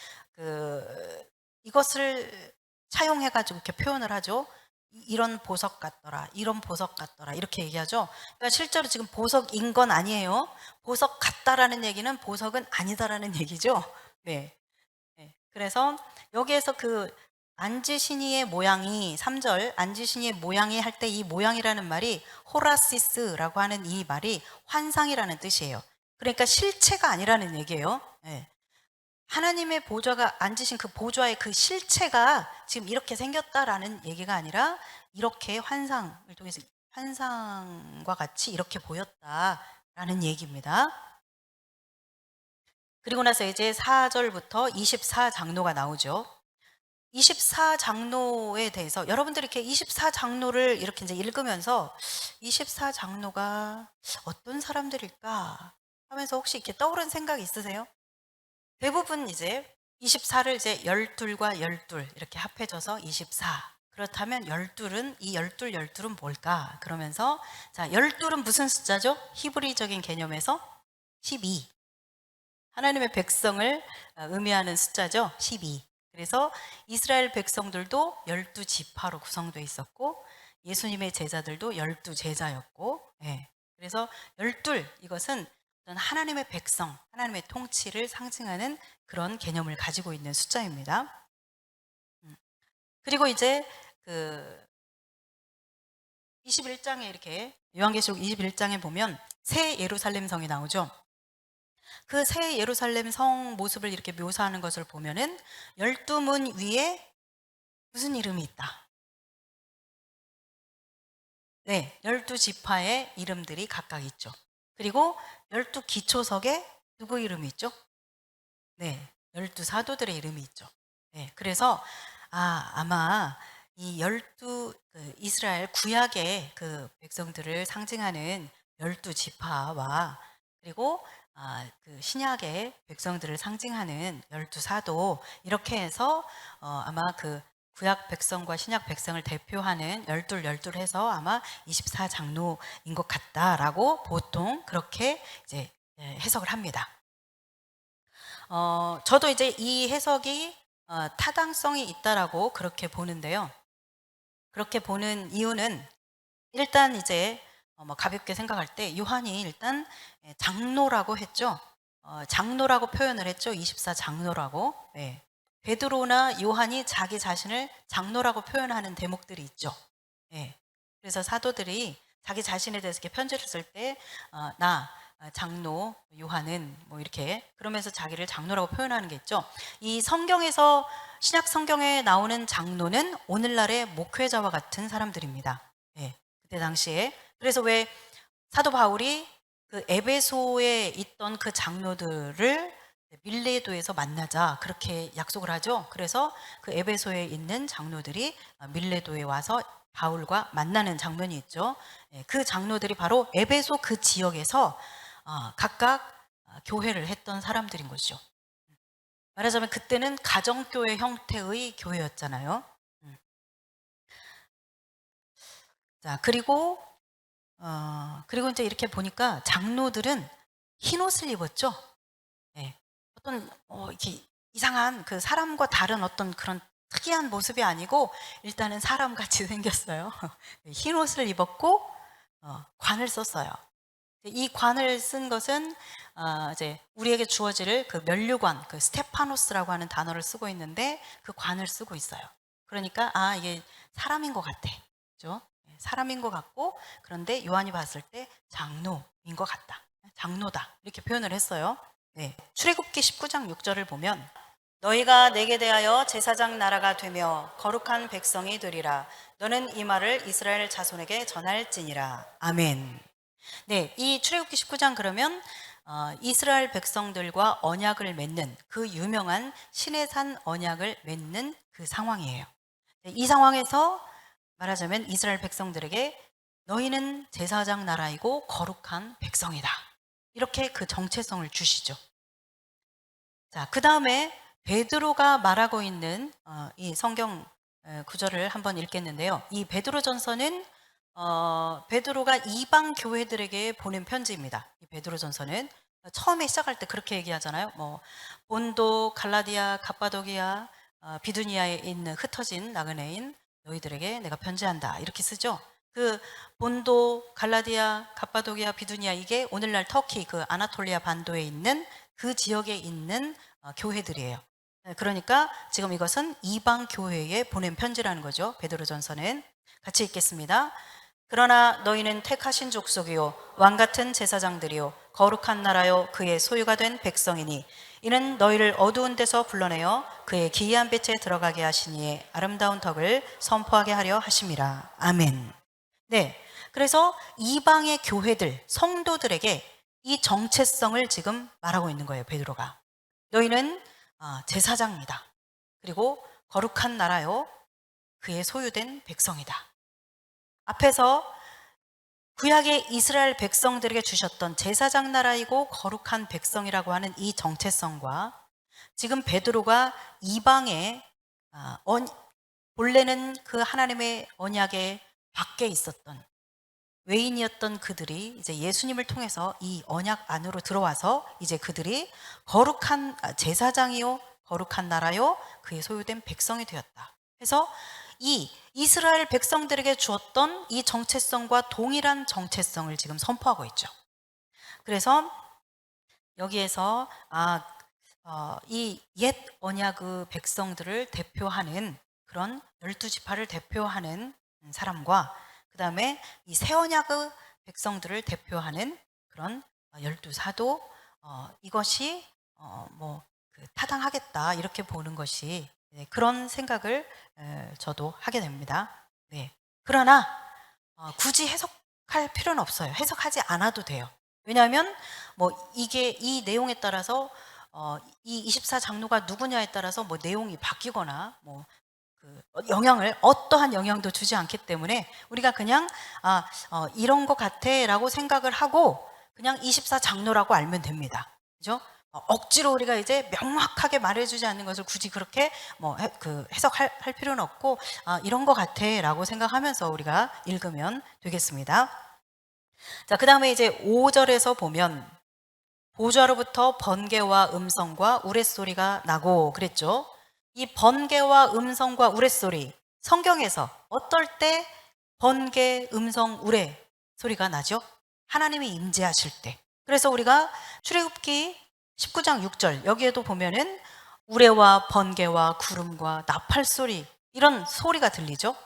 이것을 차용해 가지고 이렇게 표현을 하죠. 이런 보석 같더라, 이런 보석 같더라 이렇게 얘기하죠. 그러니까 실제로 지금 보석인 건 아니에요. 보석 같다라는 얘기는 보석은 아니다라는 얘기죠. 네. 네. 그래서 여기에서 그 앉으시니의 모양이 3절 앉으시니의 모양이 할 때 이 모양이라는 말이 호라시스라고 하는 이 말이 환상이라는 뜻이에요. 그러니까 실체가 아니라는 얘기예요. 네. 하나님의 보좌가 앉으신 그 보좌의 그 실체가 지금 이렇게 생겼다라는 얘기가 아니라 이렇게 환상을 통해서 환상과 같이 이렇게 보였다라는 얘기입니다. 그리고 나서 이제 4절부터 24장로가 나오죠. 24장로에 대해서 여러분들이 이렇게 24장로를 이렇게 이제 읽으면서 24장로가 어떤 사람들일까? 하면서 혹시 이렇게 떠오른 생각 있으세요? 대부분 이제 24를 이제 12과 12 이렇게 합해져서 24. 그렇다면 12은 이 12, 12은 뭘까? 그러면서 자, 12은 무슨 숫자죠? 히브리적인 개념에서 12. 하나님의 백성을 의미하는 숫자죠. 12. 그래서 이스라엘 백성들도 12지파로 구성되어 있었고 예수님의 제자들도 12제자였고 예. 그래서 12 이것은 어떤 하나님의 백성, 하나님의 통치를 상징하는 그런 개념을 가지고 있는 숫자입니다. 그리고 이제 그 21장에 이렇게 요한계시록 21장에 보면 새 예루살렘 성이 나오죠. 그 새 예루살렘 성 모습을 이렇게 묘사하는 것을 보면은 12문 위에 무슨 이름이 있다. 네, 12지파의 이름들이 각각 있죠. 그리고 12기초석에 누구 이름이 있죠? 네, 12사도들의 이름이 있죠. 네, 그래서 아마 이 12 이스라엘 구약의 그 백성들을 상징하는 12지파와 그리고 그 신약의 백성들을 상징하는 12사도 이렇게 해서 아마 그 구약 백성과 신약 백성을 대표하는 12 해서 아마 24장로인 것 같다라고 보통 그렇게 이제 해석을 합니다. 저도 이제 이 해석이 타당성이 있다라고 그렇게 보는데요. 그렇게 보는 이유는 일단 이제 뭐 가볍게 생각할 때 요한이 일단 장로라고 했죠. 장로라고 표현을 했죠. 24장로라고. 네. 베드로나 요한이 자기 자신을 장로라고 표현하는 대목들이 있죠. 예. 그래서 사도들이 자기 자신에 대해서 이렇게 편지를 쓸 때, 나, 장로, 요한은 뭐 이렇게 그러면서 자기를 장로라고 표현하는 게 있죠. 이 성경에서, 신약 성경에 나오는 장로는 오늘날의 목회자와 같은 사람들입니다. 예. 그때 당시에. 그래서 왜 사도 바울이 그 에베소에 있던 그 장로들을 밀레도에서 만나자 그렇게 약속을 하죠. 그래서 그 에베소에 있는 장로들이 밀레도에 와서 바울과 만나는 장면이 있죠. 예, 그 장로들이 바로 에베소 그 지역에서 각각 교회를 했던 사람들인 것이죠. 말하자면 그때는 가정교회 형태의 교회였잖아요. 자, 그리고 이제 이렇게 보니까 장로들은 흰 옷을 입었죠. 예. 어떤 이렇게 이상한 그 사람과 다른 어떤 그런 특이한 모습이 아니고 일단은 사람같이 생겼어요. 흰 옷을 입었고 관을 썼어요. 이 관을 쓴 것은 이제 우리에게 주어질 그 면류관, 그 스테파노스라고 하는 단어를 쓰고 있는데 그 관을 쓰고 있어요. 그러니까 이게 사람인 것 같아. 그죠? 예, 사람인 것 같고 그런데 요한이 봤을 때 장로인 것 같다. 장로다. 이렇게 표현을 했어요. 네. 출애굽기 19장 6절을 보면 너희가 내게 대하여 제사장 나라가 되며 거룩한 백성이 되리라. 너는 이 말을 이스라엘 자손에게 전할지니라. 아멘. 네, 이 출애굽기 19장 그러면 이스라엘 백성들과 언약을 맺는 그 유명한 시내산 언약을 맺는 그 상황이에요. 네, 이 상황에서 말하자면 이스라엘 백성들에게 너희는 제사장 나라이고 거룩한 백성이다. 이렇게 그 정체성을 주시죠. 자, 그 다음에 베드로가 말하고 있는 이 성경 구절을 한번 읽겠는데요. 이 베드로전서는 베드로가 이방 교회들에게 보낸 편지입니다. 이 베드로전서는 처음에 시작할 때 그렇게 얘기하잖아요. 뭐 본도, 갈라디아, 갑바도기아, 비두니아에 있는 흩어진 나그네인 너희들에게 내가 편지한다. 이렇게 쓰죠. 그 본도, 갈라디아, 갑바도기아, 비두니아 이게 오늘날 터키 그 아나톨리아 반도에 있는 그 지역에 있는 교회들이에요. 그러니까 지금 이것은 이방 교회에 보낸 편지라는 거죠. 베드로전서는 같이 읽겠습니다. 그러나 너희는 택하신 족속이요 왕 같은 제사장들이요 거룩한 나라요 그의 소유가 된 백성이니 이는 너희를 어두운 데서 불러내어 그의 기이한 빛에 들어가게 하시니에 아름다운 덕을 선포하게 하려 하심이라. 아멘. 네, 그래서 이방의 교회들, 성도들에게 이 정체성을 지금 말하고 있는 거예요, 베드로가. 너희는 제사장이다. 그리고 거룩한 나라요, 그의 소유된 백성이다. 앞에서 구약의 이스라엘 백성들에게 주셨던 제사장 나라이고 거룩한 백성이라고 하는 이 정체성과 지금 베드로가 이방의 본래는 그 하나님의 언약의 밖에 있었던 외인이었던 그들이 이제 예수님을 통해서 이 언약 안으로 들어와서 이제 그들이 거룩한 제사장이요 거룩한 나라요 그의 소유된 백성이 되었다. 그래서 이 이스라엘 백성들에게 주었던 이 정체성과 동일한 정체성을 지금 선포하고 있죠. 그래서 여기에서 이 옛 언약의 백성들을 대표하는 그런 12지파를 대표하는 사람과 그 다음에 이 새 언약의 백성들을 대표하는 그런 12사도 이것이 타당하겠다 이렇게 보는 것이 그런 생각을 저도 하게 됩니다. 네. 그러나 굳이 해석할 필요는 없어요. 해석하지 않아도 돼요. 왜냐하면 이게 이 내용에 따라서 이 24장로가 누구냐에 따라서 내용이 바뀌거나 어떠한 영향도 주지 않기 때문에 우리가 그냥 이런 것 같아라고 생각을 하고 그냥 24장로라고 알면 됩니다. 그죠? 억지로 우리가 이제 명확하게 말해주지 않는 것을 굳이 그렇게 해석할 필요는 없고 이런 것 같아라고 생각하면서 우리가 읽으면 되겠습니다. 자, 그 다음에 이제 5절에서 보면 보좌로부터 번개와 음성과 우레소리가 나고 그랬죠. 이 번개와 음성과 우레소리, 성경에서 어떨 때 번개, 음성, 우레 소리가 나죠? 하나님이 임재하실 때. 그래서 우리가 출애굽기 19장 6절 여기에도 보면은 우레와 번개와 구름과 나팔 소리 이런 소리가 들리죠.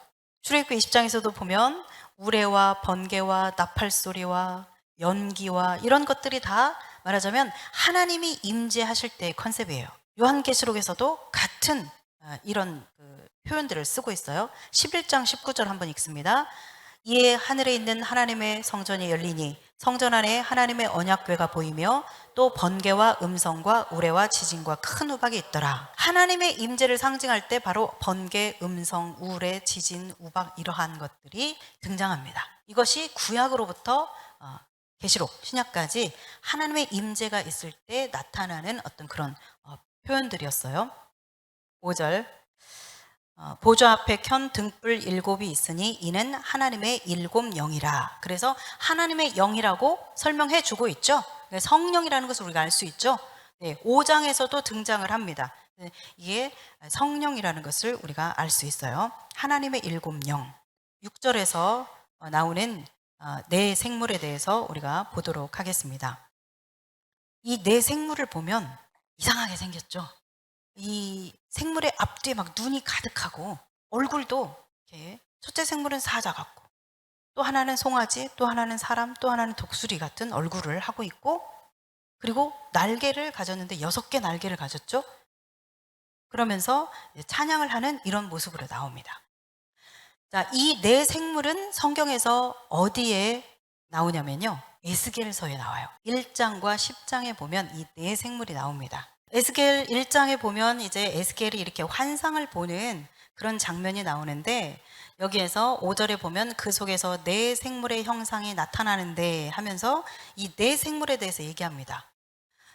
출애굽기 20장에서도 보면 우레와 번개와 나팔 소리와 연기와 이런 것들이 다 말하자면 하나님이 임재하실 때의 컨셉이에요. 요한계시록에서도 같은 이런 표현들을 쓰고 있어요. 11장 19절 한번 읽습니다. 이에 하늘에 있는 하나님의 성전이 열리니 성전 안에 하나님의 언약궤가 보이며 또 번개와 음성과 우레와 지진과 큰 우박이 있더라. 하나님의 임재를 상징할 때 바로 번개, 음성, 우레, 지진, 우박 이러한 것들이 등장합니다. 이것이 구약으로부터 계시록, 신약까지 하나님의 임재가 있을 때 나타나는 어떤 그런 표현들이었어요. 5절 보좌 앞에 켠 등불 7이 있으니 이는 하나님의 7 영이라. 그래서 하나님의 영이라고 설명해 주고 있죠. 성령이라는 것을 우리가 알 수 있죠. 5장에서도 등장을 합니다. 이게 성령이라는 것을 우리가 알 수 있어요. 하나님의 7 영. 6절에서 나오는 네 생물에 대해서 우리가 보도록 하겠습니다. 이 네 생물을 보면 이상하게 생겼죠. 이 생물의 앞뒤에 막 눈이 가득하고 얼굴도 이렇게 첫째 생물은 사자 같고 또 하나는 송아지, 또 하나는 사람, 또 하나는 독수리 같은 얼굴을 하고 있고 그리고 날개를 가졌는데 6개 날개를 가졌죠. 그러면서 찬양을 하는 이런 모습으로 나옵니다. 자, 이 네 생물은 성경에서 어디에 나오냐면요. 에스겔서에 나와요. 1장과 10장에 보면 이 네 생물이 나옵니다. 에스겔 1장에 보면 이제 에스겔이 이렇게 환상을 보는 그런 장면이 나오는데 여기에서 5절에 보면 그 속에서 네 생물의 형상이 나타나는데 하면서 이 네 생물에 대해서 얘기합니다.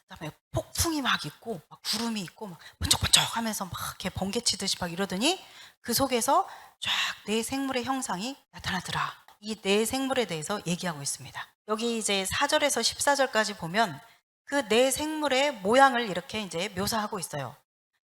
그다음에 폭풍이 막 있고 막 구름이 있고 막 번쩍번쩍 하면서 막 이렇게 번개 치듯이 막 이러더니 그 속에서 쫙 네 생물의 형상이 나타나더라. 이 네 생물에 대해서 얘기하고 있습니다. 여기 이제 4절에서 14절까지 보면 그 네 생물의 모양을 이렇게 이제 묘사하고 있어요.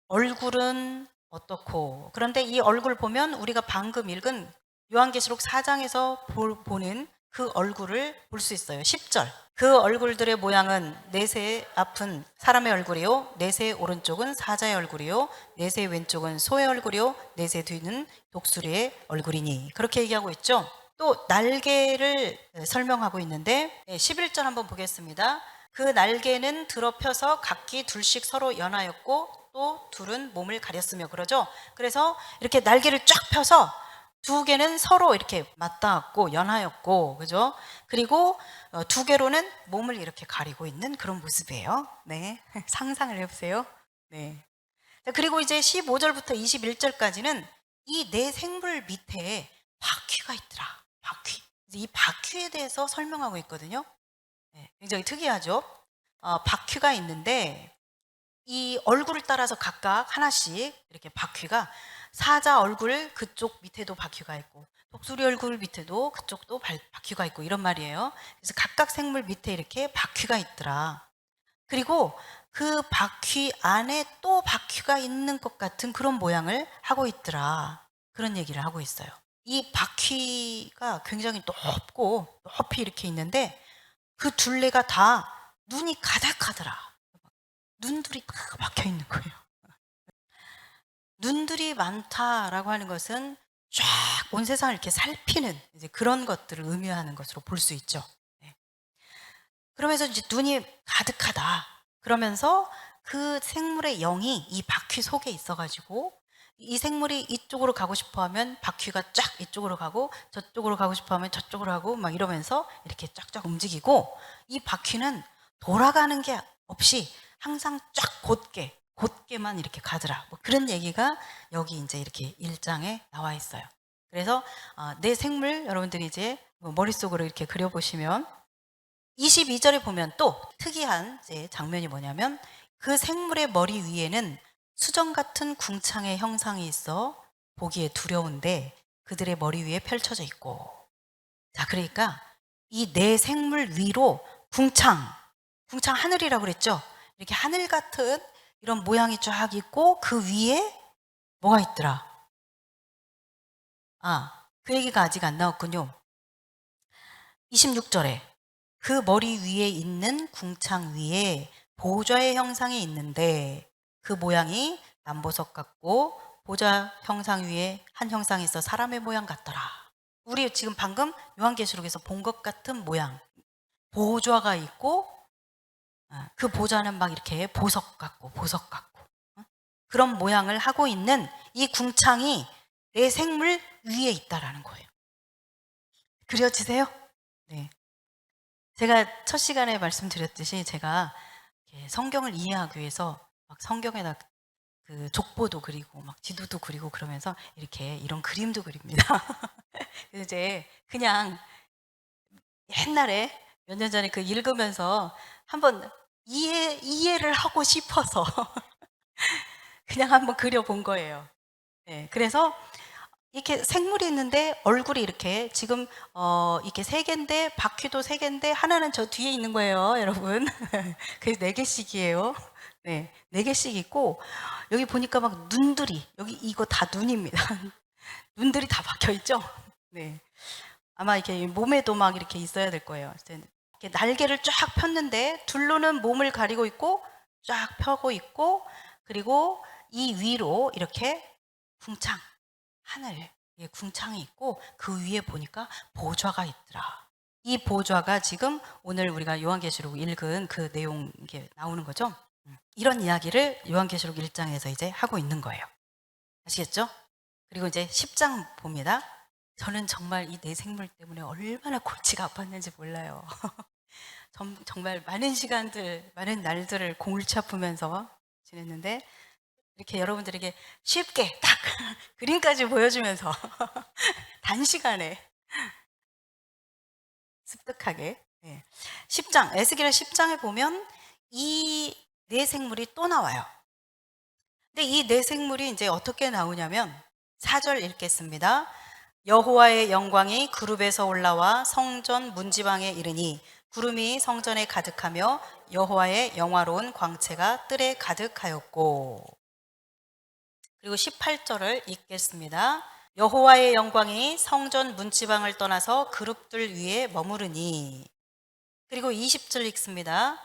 얼굴은 어떻고, 그런데 이 얼굴 보면 우리가 방금 읽은 요한계시록 4장에서 보는 그 얼굴을 볼 수 있어요. 10절. 그 얼굴들의 모양은 넷의 앞은 사람의 얼굴이요, 넷의 오른쪽은 사자의 얼굴이요, 넷의 왼쪽은 소의 얼굴이요, 넷의 뒤는 독수리의 얼굴이니. 그렇게 얘기하고 있죠. 또 날개를 설명하고 있는데 11절 한번 보겠습니다. 그 날개는 드러펴서 각기 둘씩 서로 연하였고 또 둘은 몸을 가렸으며 그러죠. 그래서 이렇게 날개를 쫙 펴서 두 개는 서로 이렇게 맞닿았고 연하였고, 그죠? 그리고 두 개로는 몸을 이렇게 가리고 있는 그런 모습이에요. 네, 상상을 해보세요. 네. 그리고 이제 15절부터 21절까지는 이 네 생물 밑에 바퀴가 있더라. 바퀴. 이 바퀴에 대해서 설명하고 있거든요. 네, 굉장히 특이하죠. 바퀴가 있는데 이 얼굴을 따라서 각각 하나씩 이렇게 바퀴가, 사자 얼굴 그쪽 밑에도 바퀴가 있고 독수리 얼굴 밑에도 그쪽도 바퀴가 있고 이런 말이에요. 그래서 각각 생물 밑에 이렇게 바퀴가 있더라. 그리고 그 바퀴 안에 또 바퀴가 있는 것 같은 그런 모양을 하고 있더라. 그런 얘기를 하고 있어요. 이 바퀴가 굉장히 높이 이렇게 있는데 그 둘레가 다 눈이 가득하더라. 눈들이 다 박혀 있는 거예요. 눈들이 많다라고 하는 것은 쫙 온 세상을 이렇게 살피는 이제 그런 것들을 의미하는 것으로 볼 수 있죠. 네. 그러면서 이제 눈이 가득하다. 그러면서 그 생물의 영이 이 바퀴 속에 있어가지고 이 생물이 이쪽으로 가고 싶어 하면 바퀴가 쫙 이쪽으로 가고 저쪽으로 가고 싶어 하면 저쪽으로 가고 막 이러면서 이렇게 쫙쫙 움직이고, 이 바퀴는 돌아가는 게 없이 항상 쫙 곧게만 이렇게 가더라. 뭐 그런 얘기가 여기 이제 이렇게 1장에 나와 있어요. 그래서 내 생물 여러분들이 이제 머릿속으로 이렇게 그려보시면 22절에 보면 또 특이한 이제 장면이 뭐냐면 그 생물의 머리 위에는 수정 같은 궁창의 형상이 있어 보기에 두려운데 그들의 머리 위에 펼쳐져 있고, 자, 그러니까 이 네 생물 위로 궁창 하늘이라고 그랬죠. 이렇게 하늘 같은 이런 모양이 쫙 있고 그 위에 뭐가 있더라. 그 얘기가 아직 안 나왔군요. 26절에 그 머리 위에 있는 궁창 위에 보좌의 형상이 있는데 그 모양이 남보석 같고 보좌 형상 위에 한 형상이 있어 사람의 모양 같더라. 우리 지금 방금 요한계시록에서 본 것 같은 모양, 보좌가 있고 그 보좌는 막 이렇게 보석 같고 그런 모양을 하고 있는 이 궁창이 내 생물 위에 있다라는 거예요. 그려지세요? 네. 제가 첫 시간에 말씀드렸듯이 제가 성경을 이해하기 위해서 막 성경에다 그 족보도 그리고 막 지도도 그리고 그러면서 이렇게 이런 그림도 그립니다. 그래서 이제 그냥 옛날에 몇 년 전에 그 읽으면서 한번 이해를 하고 싶어서 그냥 한번 그려본 거예요. 네, 그래서 이렇게 생물이 있는데 얼굴이 이렇게 지금 이렇게 세 개인데 바퀴도 세 개인데 하나는 저 뒤에 있는 거예요, 여러분. 그래서 네 개씩이에요. 네, 네 개씩 있고 여기 보니까 막 눈들이 여기 이거 다 눈입니다. 눈들이 다 박혀 있죠. 네, 아마 이렇게 몸에도 막 이렇게 있어야 될 거예요. 이렇게 날개를 쫙 폈는데 둘로는 몸을 가리고 있고 쫙 펴고 있고, 그리고 이 위로 이렇게 궁창 하늘 궁창이 있고 그 위에 보니까 보좌가 있더라. 이 보좌가 지금 오늘 우리가 요한계시록 읽은 그 내용 이게 나오는 거죠. 이런 이야기를 요한계시록 1장에서 이제 하고 있는 거예요. 아시겠죠? 그리고 이제 10장 봅니다. 저는 정말 이 내 생물 때문에 얼마나 골치가 아팠는지 몰라요. 정말 많은 시간들, 많은 날들을 골치 아프면서 지냈는데 이렇게 여러분들에게 쉽게 딱 그림까지 보여주면서 단시간에 습득하게 10장, 에스겔 10장에 보면 이 네 생물이 또 나와요. 근데 이 네 생물이 이제 어떻게 나오냐면 4절 읽겠습니다. 여호와의 영광이 그룹에서 올라와 성전 문지방에 이르니 구름이 성전에 가득하며 여호와의 영화로운 광채가 뜰에 가득하였고, 그리고 18절을 읽겠습니다. 여호와의 영광이 성전 문지방을 떠나서 그룹들 위에 머무르니, 그리고 20절 읽습니다.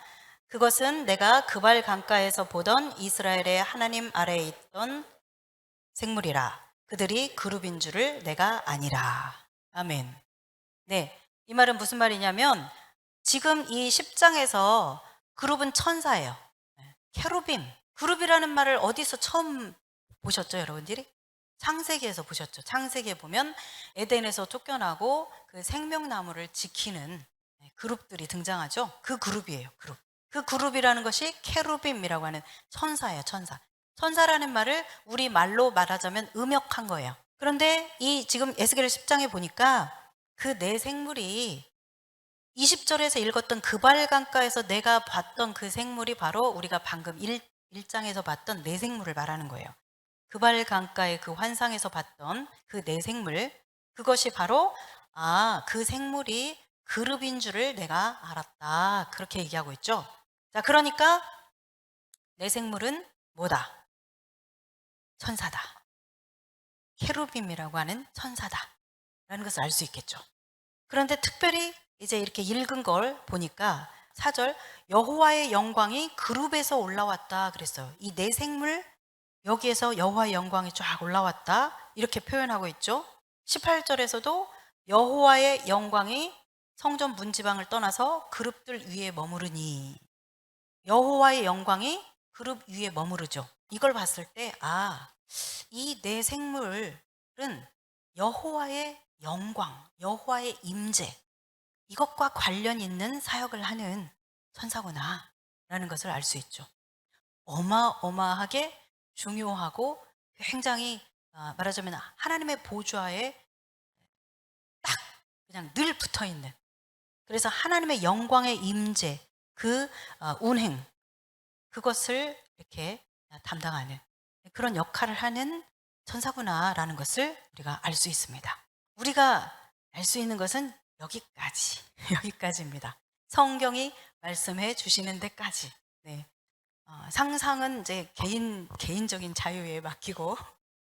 그것은 내가 그발 강가에서 보던 이스라엘의 하나님 아래에 있던 생물이라. 그들이 그룹인 줄을 내가 아니라. 아멘. 네, 이 말은 무슨 말이냐면 지금 이 10장에서 그룹은 천사예요. 케루빔. 그룹이라는 말을 어디서 처음 보셨죠, 여러분들이? 창세기에서 보셨죠. 창세기에 보면 에덴에서 쫓겨나고 그 생명나무를 지키는 그룹들이 등장하죠. 그 그룹이에요, 그룹. 그 그룹이라는 것이 케루빔이라고 하는 천사예요, 천사. 천사라는 말을 우리 말로 말하자면 음역한 거예요. 그런데 이 지금 에스겔 10장에 보니까 그 네 생물이 20절에서 읽었던 그발강가에서 내가 봤던 그 생물이 바로 우리가 방금 1장에서 봤던 네 생물을 말하는 거예요. 그발강가의 그 환상에서 봤던 그 네 생물, 그것이 바로 그 생물이 그룹인 줄을 내가 알았다. 그렇게 얘기하고 있죠. 자, 그러니까 네 생물은 뭐다? 천사다. 케루빔이라고 하는 천사다라는 것을 알 수 있겠죠. 그런데 특별히 이제 이렇게 읽은 걸 보니까 4절 여호와의 영광이 그룹에서 올라왔다 그랬어요. 이 네 생물 여기에서 여호와의 영광이 쫙 올라왔다 이렇게 표현하고 있죠. 18절에서도 여호와의 영광이 성전 문지방을 떠나서 그룹들 위에 머무르니, 여호와의 영광이 그룹 위에 머무르죠. 이걸 봤을 때 이 네 생물은 여호와의 영광, 여호와의 임재, 이것과 관련 있는 사역을 하는 천사구나 라는 것을 알 수 있죠. 어마어마하게 중요하고 굉장히 말하자면 하나님의 보좌에 딱 그냥 늘 붙어 있는, 그래서 하나님의 영광의 임재, 그 운행, 그것을 이렇게 담당하는 그런 역할을 하는 천사구나라는 것을 우리가 알 수 있습니다. 우리가 알 수 있는 것은 여기까지, 여기까지입니다. 성경이 말씀해 주시는 데까지. 네. 상상은 이제 개인적인 자유에 맡기고,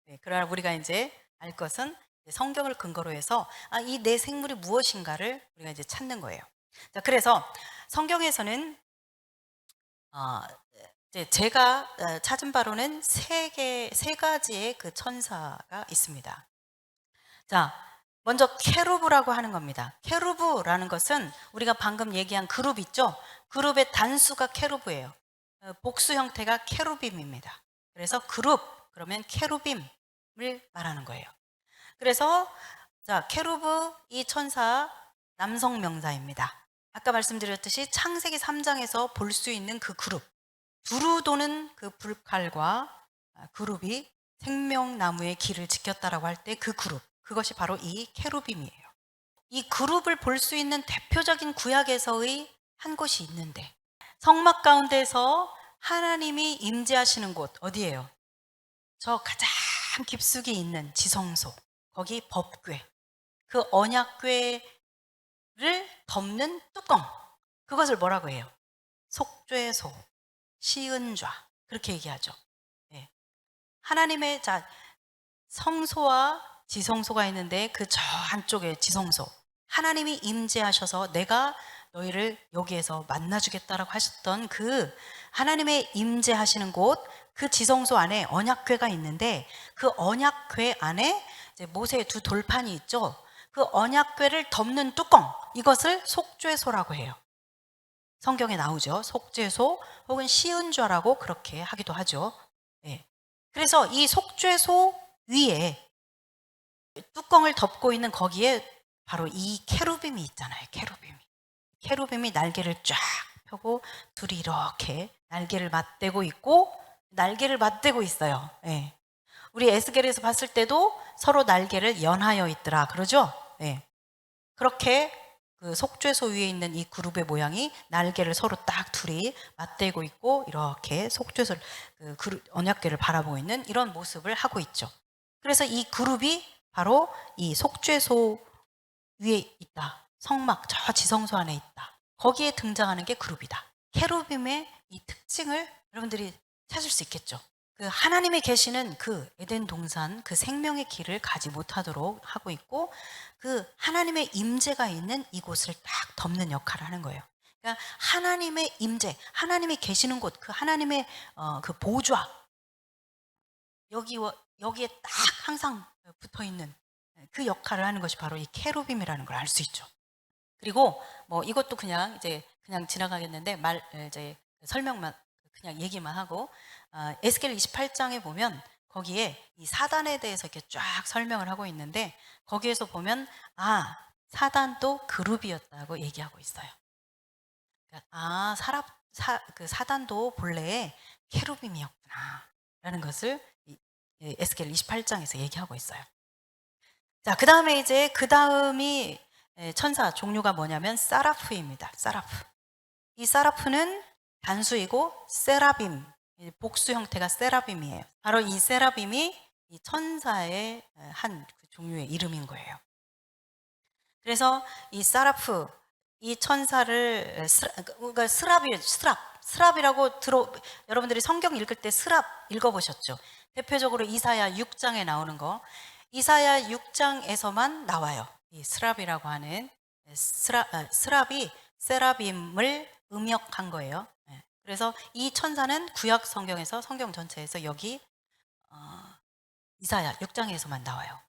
네. 그러나 우리가 이제 알 것은 성경을 근거로 해서 이 네 생물이 무엇인가를 우리가 이제 찾는 거예요. 자, 그래서 성경에서는 이제 제가 찾은 바로는 세 가지의 그 천사가 있습니다. 자, 먼저 케루브라고 하는 겁니다. 케루브라는 것은 우리가 방금 얘기한 그룹 있죠? 그룹의 단수가 케루브예요. 복수 형태가 케루빔입니다. 그래서 그룹, 그러면 케루빔을 말하는 거예요. 그래서 자, 케루브 이 천사 남성 명사입니다. 아까 말씀드렸듯이 창세기 3장에서 볼 수 있는 그 그룹, 두루 도는 그 불칼과 그룹이 생명나무의 길을 지켰다라고 할 때 그 그룹, 그것이 바로 이 케루빔이에요. 이 그룹을 볼 수 있는 대표적인 구약에서의 한 곳이 있는데, 성막 가운데서 하나님이 임재하시는 곳 어디예요? 저 가장 깊숙이 있는 지성소, 거기 법궤, 그 언약궤를 덮는 뚜껑, 그것을 뭐라고 해요? 속죄소, 시은좌, 그렇게 얘기하죠. 네. 하나님의 성소와 지성소가 있는데 그 저 한쪽에 지성소, 하나님이 임재하셔서 내가 너희를 여기에서 만나주겠다라고 하셨던 그 하나님의 임재하시는 곳, 그 지성소 안에 언약궤가 있는데 그 언약궤 안에 이제 모세의 두 돌판이 있죠. 그 언약궤를 덮는 뚜껑, 이것을 속죄소라고 해요. 성경에 나오죠. 속죄소 혹은 시은좌라고 그렇게 하기도 하죠. 네. 그래서 이 속죄소 위에 뚜껑을 덮고 있는 거기에 바로 이 케루빔이 있잖아요. 케루빔이 날개를 쫙 펴고 둘이 이렇게 날개를 맞대고 있고, 날개를 맞대고 있어요. 네. 우리 에스겔에서 봤을 때도 서로 날개를 연하여 있더라 그러죠. 네. 그렇게 그 속죄소 위에 있는 이 그룹의 모양이 날개를 서로 딱 둘이 맞대고 있고 이렇게 속죄소를 언약궤를 바라보고 있는 이런 모습을 하고 있죠. 그래서 이 그룹이 바로 이 속죄소 위에 있다. 성막 저 지성소 안에 있다. 거기에 등장하는 게 그룹이다. 케루빔의 이 특징을 여러분들이 찾을 수 있겠죠. 그 하나님이 계시는 그 에덴 동산 그 생명의 길을 가지 못하도록 하고 있고, 그 하나님의 임재가 있는 이곳을 딱 덮는 역할을 하는 거예요. 그러니까 하나님의 임재, 하나님이 계시는 곳, 그 하나님의 그 보좌, 여기에 딱 항상 붙어 있는 그 역할을 하는 것이 바로 이 케루빔이라는 걸 알 수 있죠. 그리고 뭐 이것도 그냥 지나가겠는데 이제 설명만 그냥 얘기만 하고, 에스겔 28장에 보면 거기에 이 사단에 대해서 이렇게 쫙 설명을 하고 있는데, 거기에서 보면 사단도 그룹이었다고 얘기하고 있어요. 그러니까 그 사단도 본래 케루빔이었구나라는 것을 에스겔 28장에서 얘기하고 있어요. 자, 그 다음이 천사 종류가 뭐냐면 사라프입니다. 사라프. 이 사라프는 단수이고 세라빔, 복수 형태가 세라빔이에요. 바로 이 세라빔이 이 천사의 한 그 종류의 이름인 거예요. 그래서 이 사라프, 이 천사를 그러니까 스랍이라고 여러분들이 성경 읽을 때 스랍 읽어보셨죠? 대표적으로 이사야 6장에 나오는 거, 이사야 6장에서만 나와요. 이 스랍이라고 하는 스랍이 세라빔을 음역한 거예요. 그래서 이 천사는 구약 성경에서, 성경 전체에서 여기 이사야 6장에서만 나와요.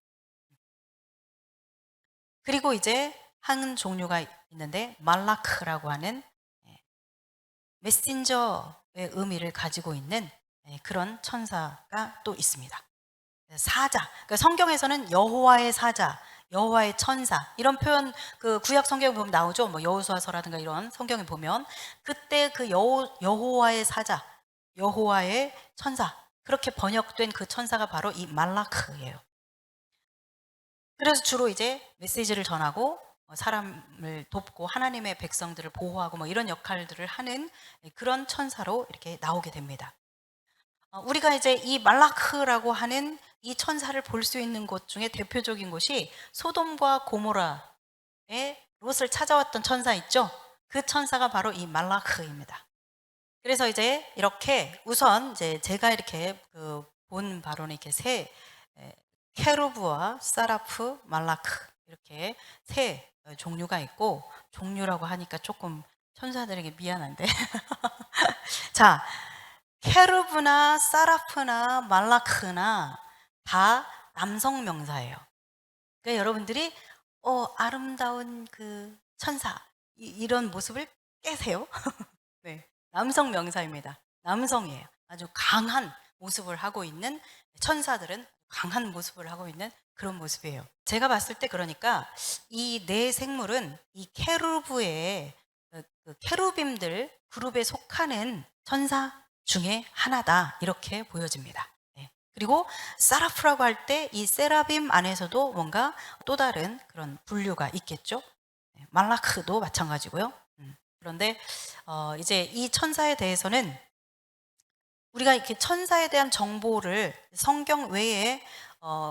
그리고 이제 한 종류가 있는데 말라크라고 하는 메신저의 의미를 가지고 있는 그런 천사가 또 있습니다. 사자. 그러니까 성경에서는 여호와의 사자, 여호와의 천사 이런 표현 그 구약 성경에 보면 나오죠. 뭐 여호수아서라든가 이런 성경에 보면 그때 그 여호와의 사자, 여호와의 천사 그렇게 번역된 그 천사가 바로 이 말라크예요. 그래서 주로 이제 메시지를 전하고 사람을 돕고 하나님의 백성들을 보호하고 뭐 이런 역할들을 하는 그런 천사로 이렇게 나오게 됩니다. 우리가 이제 이 말라크라고 하는 이 천사를 볼 수 있는 곳 중에 대표적인 곳이 소돔과 고모라에 롯을 찾아왔던 천사 있죠? 그 천사가 바로 이 말라크입니다. 그래서 이제 이렇게 우선 이제 제가 이렇게 본 바로는 이렇게 세 케루브와 사라프, 말라크 이렇게 세 종류가 있고, 종류라고 하니까 조금 천사들에게 미안한데 자, 케루브나 사라프나 말라크나 다 남성 명사예요. 그러니까 여러분들이 아름다운 그 천사 이런 모습을 깨세요. 네, 남성 명사입니다. 남성이에요. 아주 강한 모습을 하고 있는 천사들은 강한 모습을 하고 있는 그런 모습이에요. 제가 봤을 때 그러니까 이 네 생물은 이 케루브의 그 케루빔들 그룹에 속하는 천사 중에 하나다 이렇게 보여집니다. 네. 그리고 사라프라고 할 때 이 세라빔 안에서도 뭔가 또 다른 그런 분류가 있겠죠. 네. 말라크도 마찬가지고요. 그런데 이제 이 천사에 대해서는 우리가 이렇게 천사에 대한 정보를 성경 외에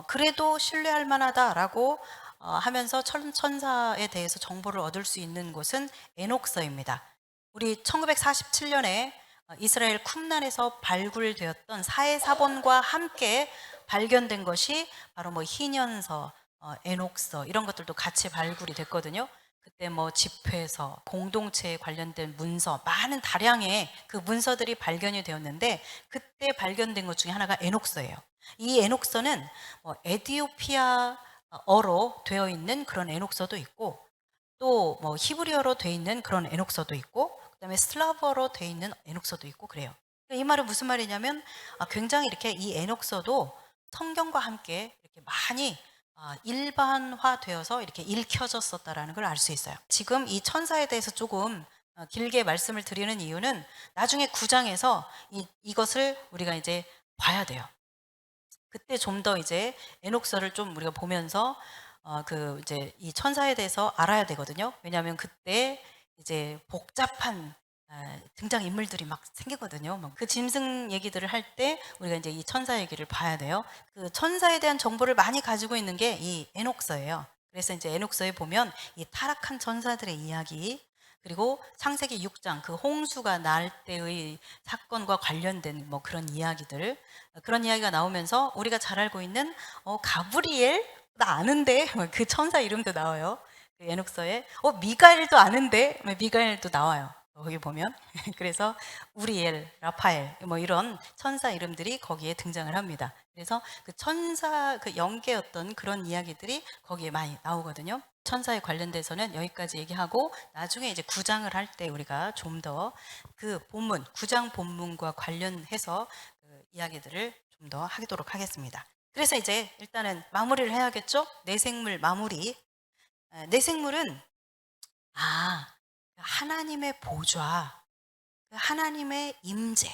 그래도 신뢰할 만하다라고 하면서 천사에 대해서 정보를 얻을 수 있는 곳은 에녹서입니다. 우리 1947년에 이스라엘 쿰란에서 발굴되었던 사해사본과 함께 발견된 것이 바로 뭐 희년서, 에녹서 이런 것들도 같이 발굴이 됐거든요. 그때 뭐 집회서, 공동체에 관련된 문서, 많은 다량의 그 문서들이 발견이 되었는데 그때 발견된 것 중에 하나가 에녹서예요. 이 에녹서는 에티오피아어로 되어 있는 그런 에녹서도 있고 또 뭐 히브리어로 되어 있는 그런 에녹서도 있고 그다음에 슬라브어로 되어 있는 에녹서도 있고 그래요. 이 말은 무슨 말이냐면 굉장히 이렇게 이 에녹서도 성경과 함께 이렇게 많이 일반화되어서 이렇게 읽혀졌었다라는 걸 알 수 있어요. 지금 이 천사에 대해서 조금 길게 말씀을 드리는 이유는 나중에 9장에서 이것을 우리가 이제 봐야 돼요. 그때 좀 더 이제 에녹서를 좀 우리가 보면서 이제 이 천사에 대해서 알아야 되거든요. 왜냐하면 그때 이제 복잡한 등장 인물들이 막 생기거든요. 그 짐승 얘기들을 할 때 우리가 이제 이 천사 얘기를 봐야 돼요. 그 천사에 대한 정보를 많이 가지고 있는 게 이 에녹서예요. 그래서 이제 에녹서에 보면 이 타락한 천사들의 이야기 그리고 창세기 6장 그 홍수가 날 때의 사건과 관련된 뭐 그런 이야기들 그런 이야기가 나오면서 우리가 잘 알고 있는 가브리엘 나 아는데 그 천사 이름도 나와요. 그 에녹서에 미가엘도 아는데 미가엘도 나와요. 거기 보면 그래서 우리엘, 라파엘 뭐 이런 천사 이름들이 거기에 등장을 합니다. 그래서 그 천사 그 영계였던 그런 이야기들이 거기에 많이 나오거든요. 천사에 관련돼서는 여기까지 얘기하고 나중에 이제 9장을 할 때 우리가 좀 더 그 본문 9장 본문과 관련해서 그 이야기들을 좀 더 하도록 하겠습니다. 그래서 이제 일단은 마무리를 해야겠죠? 내생물 마무리. 내생물은 하나님의 보좌, 하나님의 임재,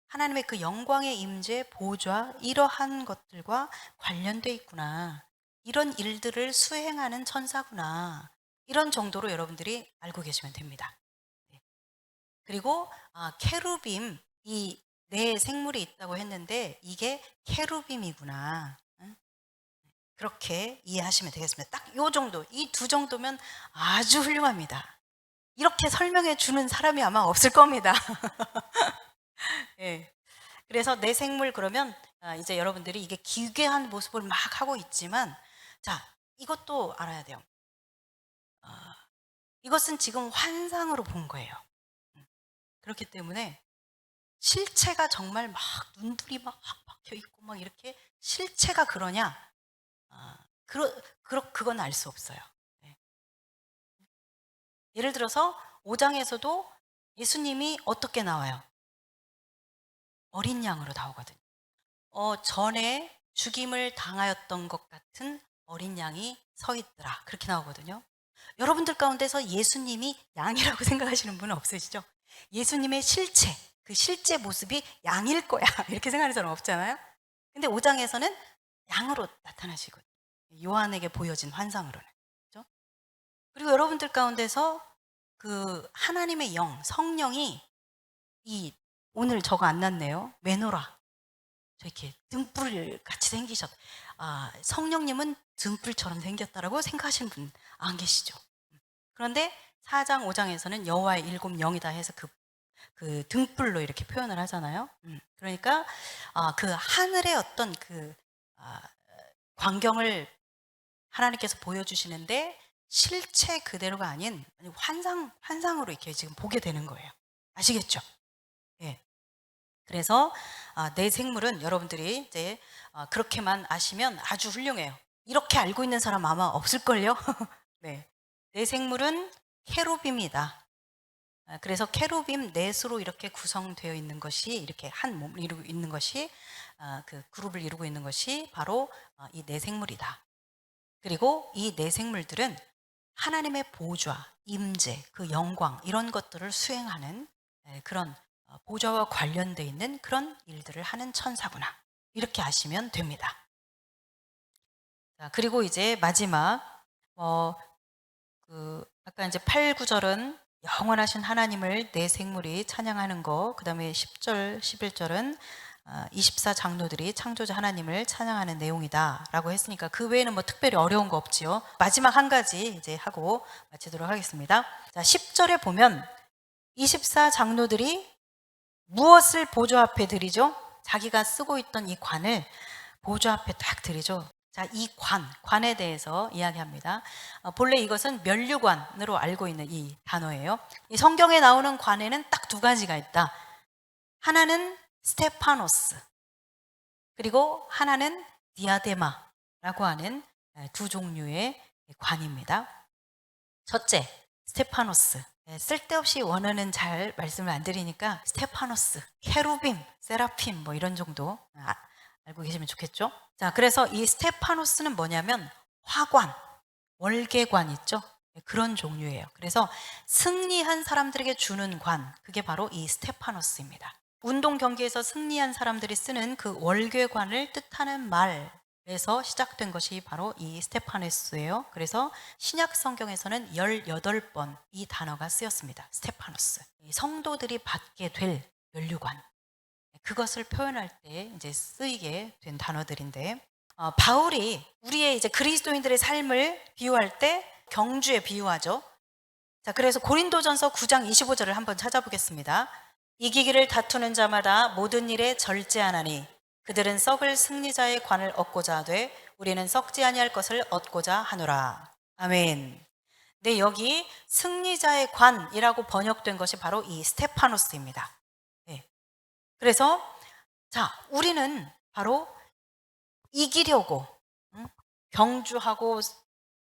하나님의 그 영광의 임재, 보좌 이러한 것들과 관련돼 있구나. 이런 일들을 수행하는 천사구나. 이런 정도로 여러분들이 알고 계시면 됩니다. 네. 그리고 케루빔, 이 네 생물이 있다고 했는데 이게 케루빔이구나. 응? 그렇게 이해하시면 되겠습니다. 딱 요 정도, 이 두 정도면 아주 훌륭합니다. 이렇게 설명해 주는 사람이 아마 없을 겁니다. 예. 그래서 내 생물 그러면 이제 여러분들이 이게 기괴한 모습을 막 하고 있지만, 자, 이것도 알아야 돼요. 아, 이것은 지금 환상으로 본 거예요. 음. 그렇기 때문에 실체가 정말 막 눈들이 막 박혀 있고 막 이렇게 실체가 그러냐? 아, 그건 알 수 없어요. 네. 예를 들어서 5장에서도 예수님이 어떻게 나와요? 어린 양으로 나오거든요. 전에 죽임을 당하였던 것 같은 어린 양이 서 있더라. 그렇게 나오거든요. 여러분들 가운데서 예수님이 양이라고 생각하시는 분은 없으시죠? 예수님의 실체, 그 실제 모습이 양일 거야. 이렇게 생각하는 사람 없잖아요? 근데 5장에서는 양으로 나타나시거든요. 요한에게 보여진 환상으로는. 그죠? 그리고 여러분들 가운데서 그 하나님의 영, 성령이 이 오늘 저거 안 났네요. 메노라. 이렇게 등불 같이 생기셨. 성령님은 등불처럼 생겼다라고 생각하시는 분 안 계시죠? 그런데 4장, 5장에서는 여호와의 일곱 영이다 해서 그 등불로 이렇게 표현을 하잖아요. 그러니까 그 하늘의 어떤 그 아, 광경을 하나님께서 보여주시는데 실체 그대로가 아닌 환상으로 이렇게 지금 보게 되는 거예요. 아시겠죠? 예. 그래서 내 생물은 여러분들이 이제 그렇게만 아시면 아주 훌륭해요. 이렇게 알고 있는 사람 아마 없을걸요? 네. 내 생물은 케루빔이다. 그래서 케루빔 넷으로 이렇게 구성되어 있는 것이, 이렇게 한 몸을 이루고 있는 것이, 그 그룹을 이루고 있는 것이 바로 이 네 생물이다. 그리고 이 네 생물들은 하나님의 보좌, 임재, 그 영광 이런 것들을 수행하는 그런 보좌와 관련돼 있는 그런 일들을 하는 천사구나. 이렇게 아시면 됩니다. 자, 그리고 이제 마지막 아까 이제 8, 9절은 영원하신 하나님을 내 생물이 찬양하는 거, 그 다음에 10절, 11절은 24 장로들이 창조자 하나님을 찬양하는 내용이다라고 했으니까 그 외에는 뭐 특별히 어려운 거 없지요. 마지막 한 가지 이제 하고 마치도록 하겠습니다. 자, 10절에 보면 24 장로들이 무엇을 보좌 앞에 드리죠? 자기가 쓰고 있던 이 관을 보좌 앞에 딱 드리죠. 자, 이 관에 대해서 이야기합니다. 본래 이것은 면류관으로 알고 있는 이 단어예요. 이 성경에 나오는 관에는 딱 두 가지가 있다. 하나는 스테파노스, 그리고 하나는 디아데마라고 하는 두 종류의 관입니다. 첫째, 스테파노스. 쓸데없이 원어는 잘 말씀을 안 드리니까 스테파노스, 케루빔, 세라핌 뭐 이런 정도 알고 계시면 좋겠죠? 자, 그래서 이 스테파노스는 뭐냐면 화관, 월계관 있죠? 그런 종류예요. 그래서 승리한 사람들에게 주는 관, 그게 바로 이 스테파노스입니다. 운동 경기에서 승리한 사람들이 쓰는 그 월계관을 뜻하는 말에서 시작된 것이 바로 이 스테파노스예요. 그래서 신약 성경에서는 18번 이 단어가 쓰였습니다. 스테파노스. 성도들이 받게 될 면류관. 그것을 표현할 때 이제 쓰이게 된 단어들인데, 바울이 우리의 이제 그리스도인들의 삶을 비유할 때 경주에 비유하죠. 자, 그래서 고린도전서 9장 25절을 한번 찾아보겠습니다. 이기기를 다투는 자마다 모든 일에 절제하나니 그들은 썩을 승리자의 관을 얻고자 하되 우리는 썩지 아니할 것을 얻고자 하노라. 아멘. 네, 여기 승리자의 관이라고 번역된 것이 바로 이 스테파노스입니다. 네. 그래서 자, 우리는 바로 이기려고 경주하고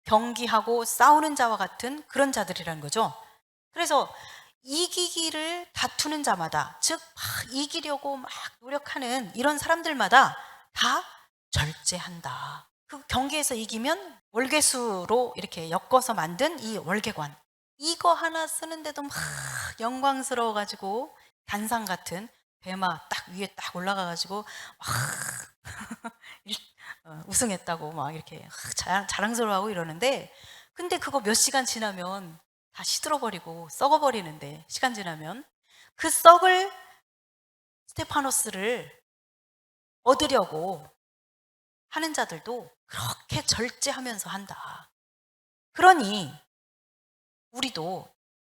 경기하고 싸우는 자와 같은 그런 자들이라는 거죠. 그래서 이기기를 다투는 자마다, 즉 막 이기려고 막 노력하는 이런 사람들마다 다 절제한다. 그 경기에서 이기면 월계수로 이렇게 엮어서 만든 이 월계관, 이거 하나 쓰는데도 막 영광스러워 가지고 단상 같은 배마 딱 위에 딱 올라가 가지고 막 우승했다고 막 이렇게 자랑스러워하고 이러는데, 근데 그거 몇 시간 지나면 다 시들어버리고 썩어버리는데, 시간 지나면 그 썩을 스테파노스를 얻으려고 하는 자들도 그렇게 절제하면서 한다. 그러니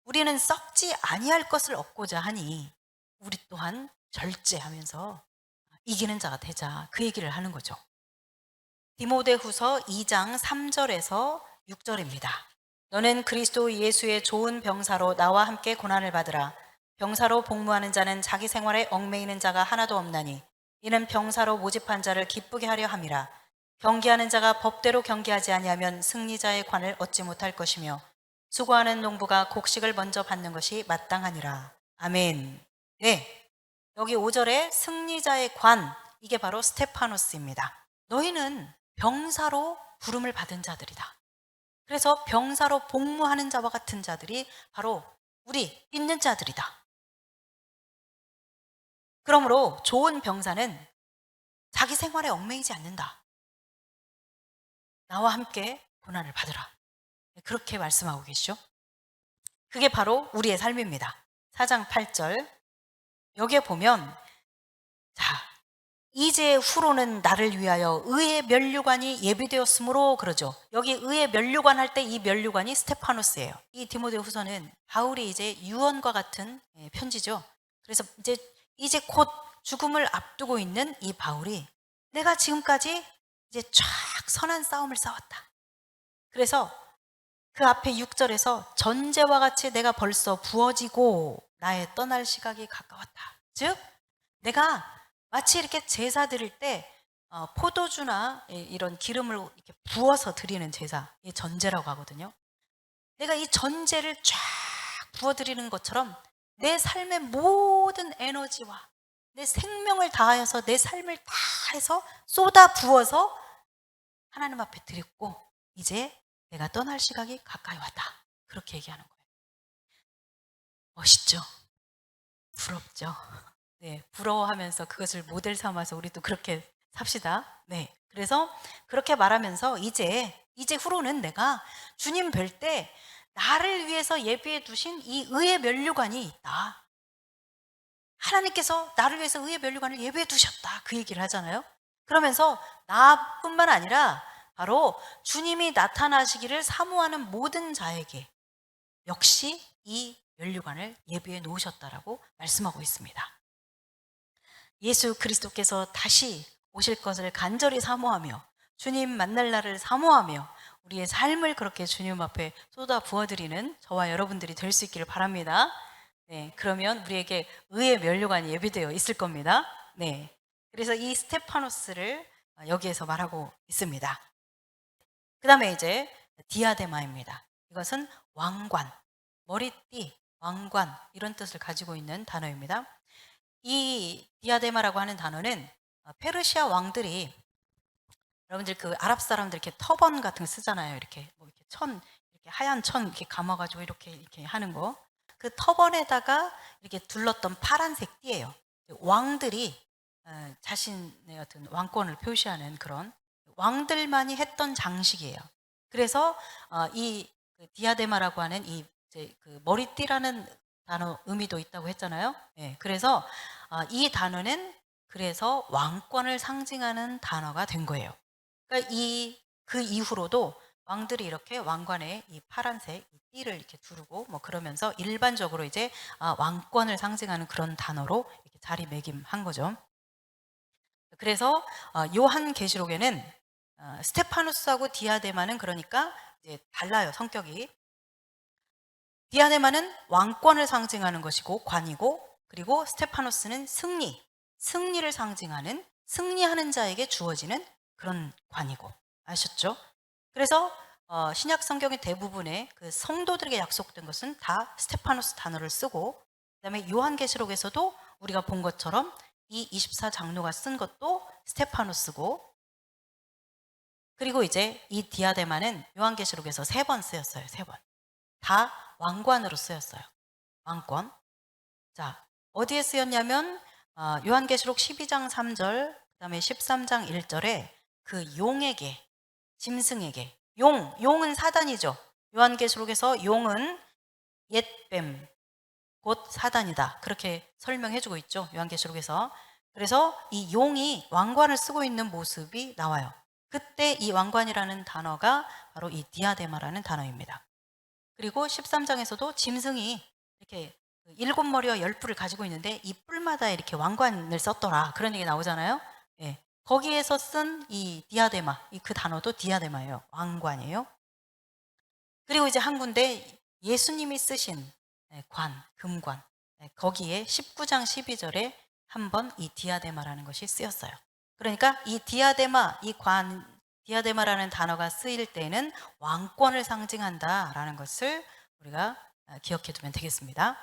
우리는 썩지 아니할 것을 얻고자 하니 우리 또한 절제하면서 이기는 자가 되자, 그 얘기를 하는 거죠. 디모데후서 2장 3절에서 6절입니다. 너는 그리스도 예수의 좋은 병사로 나와 함께 고난을 받으라. 병사로 복무하는 자는 자기 생활에 얽매이는 자가 하나도 없나니 이는 병사로 모집한 자를 기쁘게 하려 함이라. 경기하는 자가 법대로 경기하지 아니하면 승리자의 관을 얻지 못할 것이며 수고하는 농부가 곡식을 먼저 받는 것이 마땅하니라. 아멘. 네, 여기 5절에 승리자의 관, 이게 바로 스테파노스입니다. 너희는 병사로 부름을 받은 자들이다. 그래서 병사로 복무하는 자와 같은 자들이 바로 우리 믿는 자들이다. 그러므로 좋은 병사는 자기 생활에 얽매이지 않는다. 나와 함께 고난을 받으라. 그렇게 말씀하고 계시죠. 그게 바로 우리의 삶입니다. 4장 8절 여기에 보면, 자, 이제 후로는 나를 위하여 의의 면류관이 예비되었으므로, 그러죠. 여기 의의 면류관 할 때 이 면류관이 스테파노스예요. 이 디모데후서는 바울이 이제 유언과 같은 편지죠. 그래서 이제 곧 죽음을 앞두고 있는 이 바울이 내가 지금까지 이제 쫙 선한 싸움을 싸웠다. 그래서 그 앞에 6절에서 전제와 같이 내가 벌써 부어지고 나의 떠날 시각이 가까웠다. 즉 내가 마치 이렇게 제사 드릴 때 포도주나 이런 기름을 이렇게 부어서 드리는 제사, 이 전제라고 하거든요. 내가 이 전제를 쫙 부어 드리는 것처럼 내 삶의 모든 에너지와 내 생명을 다하여서 내 삶을 다해서 쏟아 부어서 하나님 앞에 드렸고 이제 내가 떠날 시각이 가까이 왔다. 그렇게 얘기하는 거예요. 멋있죠? 부럽죠? 네, 부러워하면서 그것을 모델 삼아서 우리도 그렇게 삽시다. 네, 그래서 그렇게 말하면서 이제 후로는 내가 주님 뵐 때 나를 위해서 예비해 두신 이 의의 면류관이 있다. 하나님께서 나를 위해서 의의 면류관을 예비해 두셨다. 그 얘기를 하잖아요. 그러면서 나뿐만 아니라 바로 주님이 나타나시기를 사모하는 모든 자에게 역시 이 면류관을 예비해 놓으셨다라고 말씀하고 있습니다. 예수 그리스도께서 다시 오실 것을 간절히 사모하며 주님 만날 날을 사모하며 우리의 삶을 그렇게 주님 앞에 쏟아 부어드리는 저와 여러분들이 될 수 있기를 바랍니다. 네, 그러면 우리에게 의의 면류관이 예비되어 있을 겁니다. 네, 그래서 이 스테파노스를 여기에서 말하고 있습니다. 그 다음에 이제 디아데마입니다. 이것은 왕관, 머리띠, 왕관 이런 뜻을 가지고 있는 단어입니다. 이 디아데마라고 하는 단어는 페르시아 왕들이, 여러분들 그 아랍 사람들 이렇게 터번 같은 거 쓰잖아요. 이렇게 뭐 이렇게 이렇게 하얀 천 이렇게 감아가지고 이렇게 하는 거. 그 터번에다가 이렇게 둘렀던 파란색 띠예요. 왕들이 자신의 어떤 왕권을 표시하는 그런 왕들만이 했던 장식이에요. 그래서 이 디아데마라고 하는 그 머리띠라는 단어 의미도 있다고 했잖아요. 네, 그래서 이 단어는 그래서 왕권을 상징하는 단어가 된 거예요. 그러니까 그 이후로도 왕들이 이렇게 왕관에 이 파란색 이 띠를 이렇게 두르고 뭐 그러면서 일반적으로 이제 왕권을 상징하는 그런 단어로 이렇게 자리매김한 거죠. 그래서 요한계시록에는 스테파누스하고 디아데마는 그러니까 이제 달라요, 성격이. 디아데마는 왕권을 상징하는 것이고 관이고, 그리고 스테파노스는 승리를 상징하는, 승리하는 자에게 주어지는 그런 관이고, 아셨죠? 그래서 신약 성경의 대부분의 그 성도들에게 약속된 것은 다 스테파노스 단어를 쓰고, 그다음에 요한계시록에서도 우리가 본 것처럼 이 24장로가 쓴 것도 스테파노스고, 그리고 이제 이 디아데마는 요한계시록에서 3번 쓰였어요. 3번. 다 왕관으로 쓰였어요. 왕권. 자, 어디에 쓰였냐면 요한계시록 12장 3절, 그다음에 13장 1절에 그 용에게, 짐승에게, 용은 사단이죠. 요한계시록에서 용은 옛뱀, 곧 사단이다. 그렇게 설명해주고 있죠. 요한계시록에서. 그래서 이 용이 왕관을 쓰고 있는 모습이 나와요. 그때 이 왕관이라는 단어가 바로 이 디아데마라는 단어입니다. 그리고 13장에서도 짐승이 이렇게 7머리와 10뿔을 가지고 있는데 이 뿔마다 이렇게 왕관을 썼더라. 그런 얘기 나오잖아요. 예. 거기에서 쓴 이 디아데마, 그 단어도 디아데마예요. 왕관이에요. 그리고 이제 한 군데 예수님이 쓰신 관, 금관, 거기에 19장 12절에 한번 이 디아데마라는 것이 쓰였어요. 그러니까 이 디아데마, 이 관, 디아데마라는 단어가 쓰일 때는 왕권을 상징한다라는 것을 우리가 기억해 두면 되겠습니다.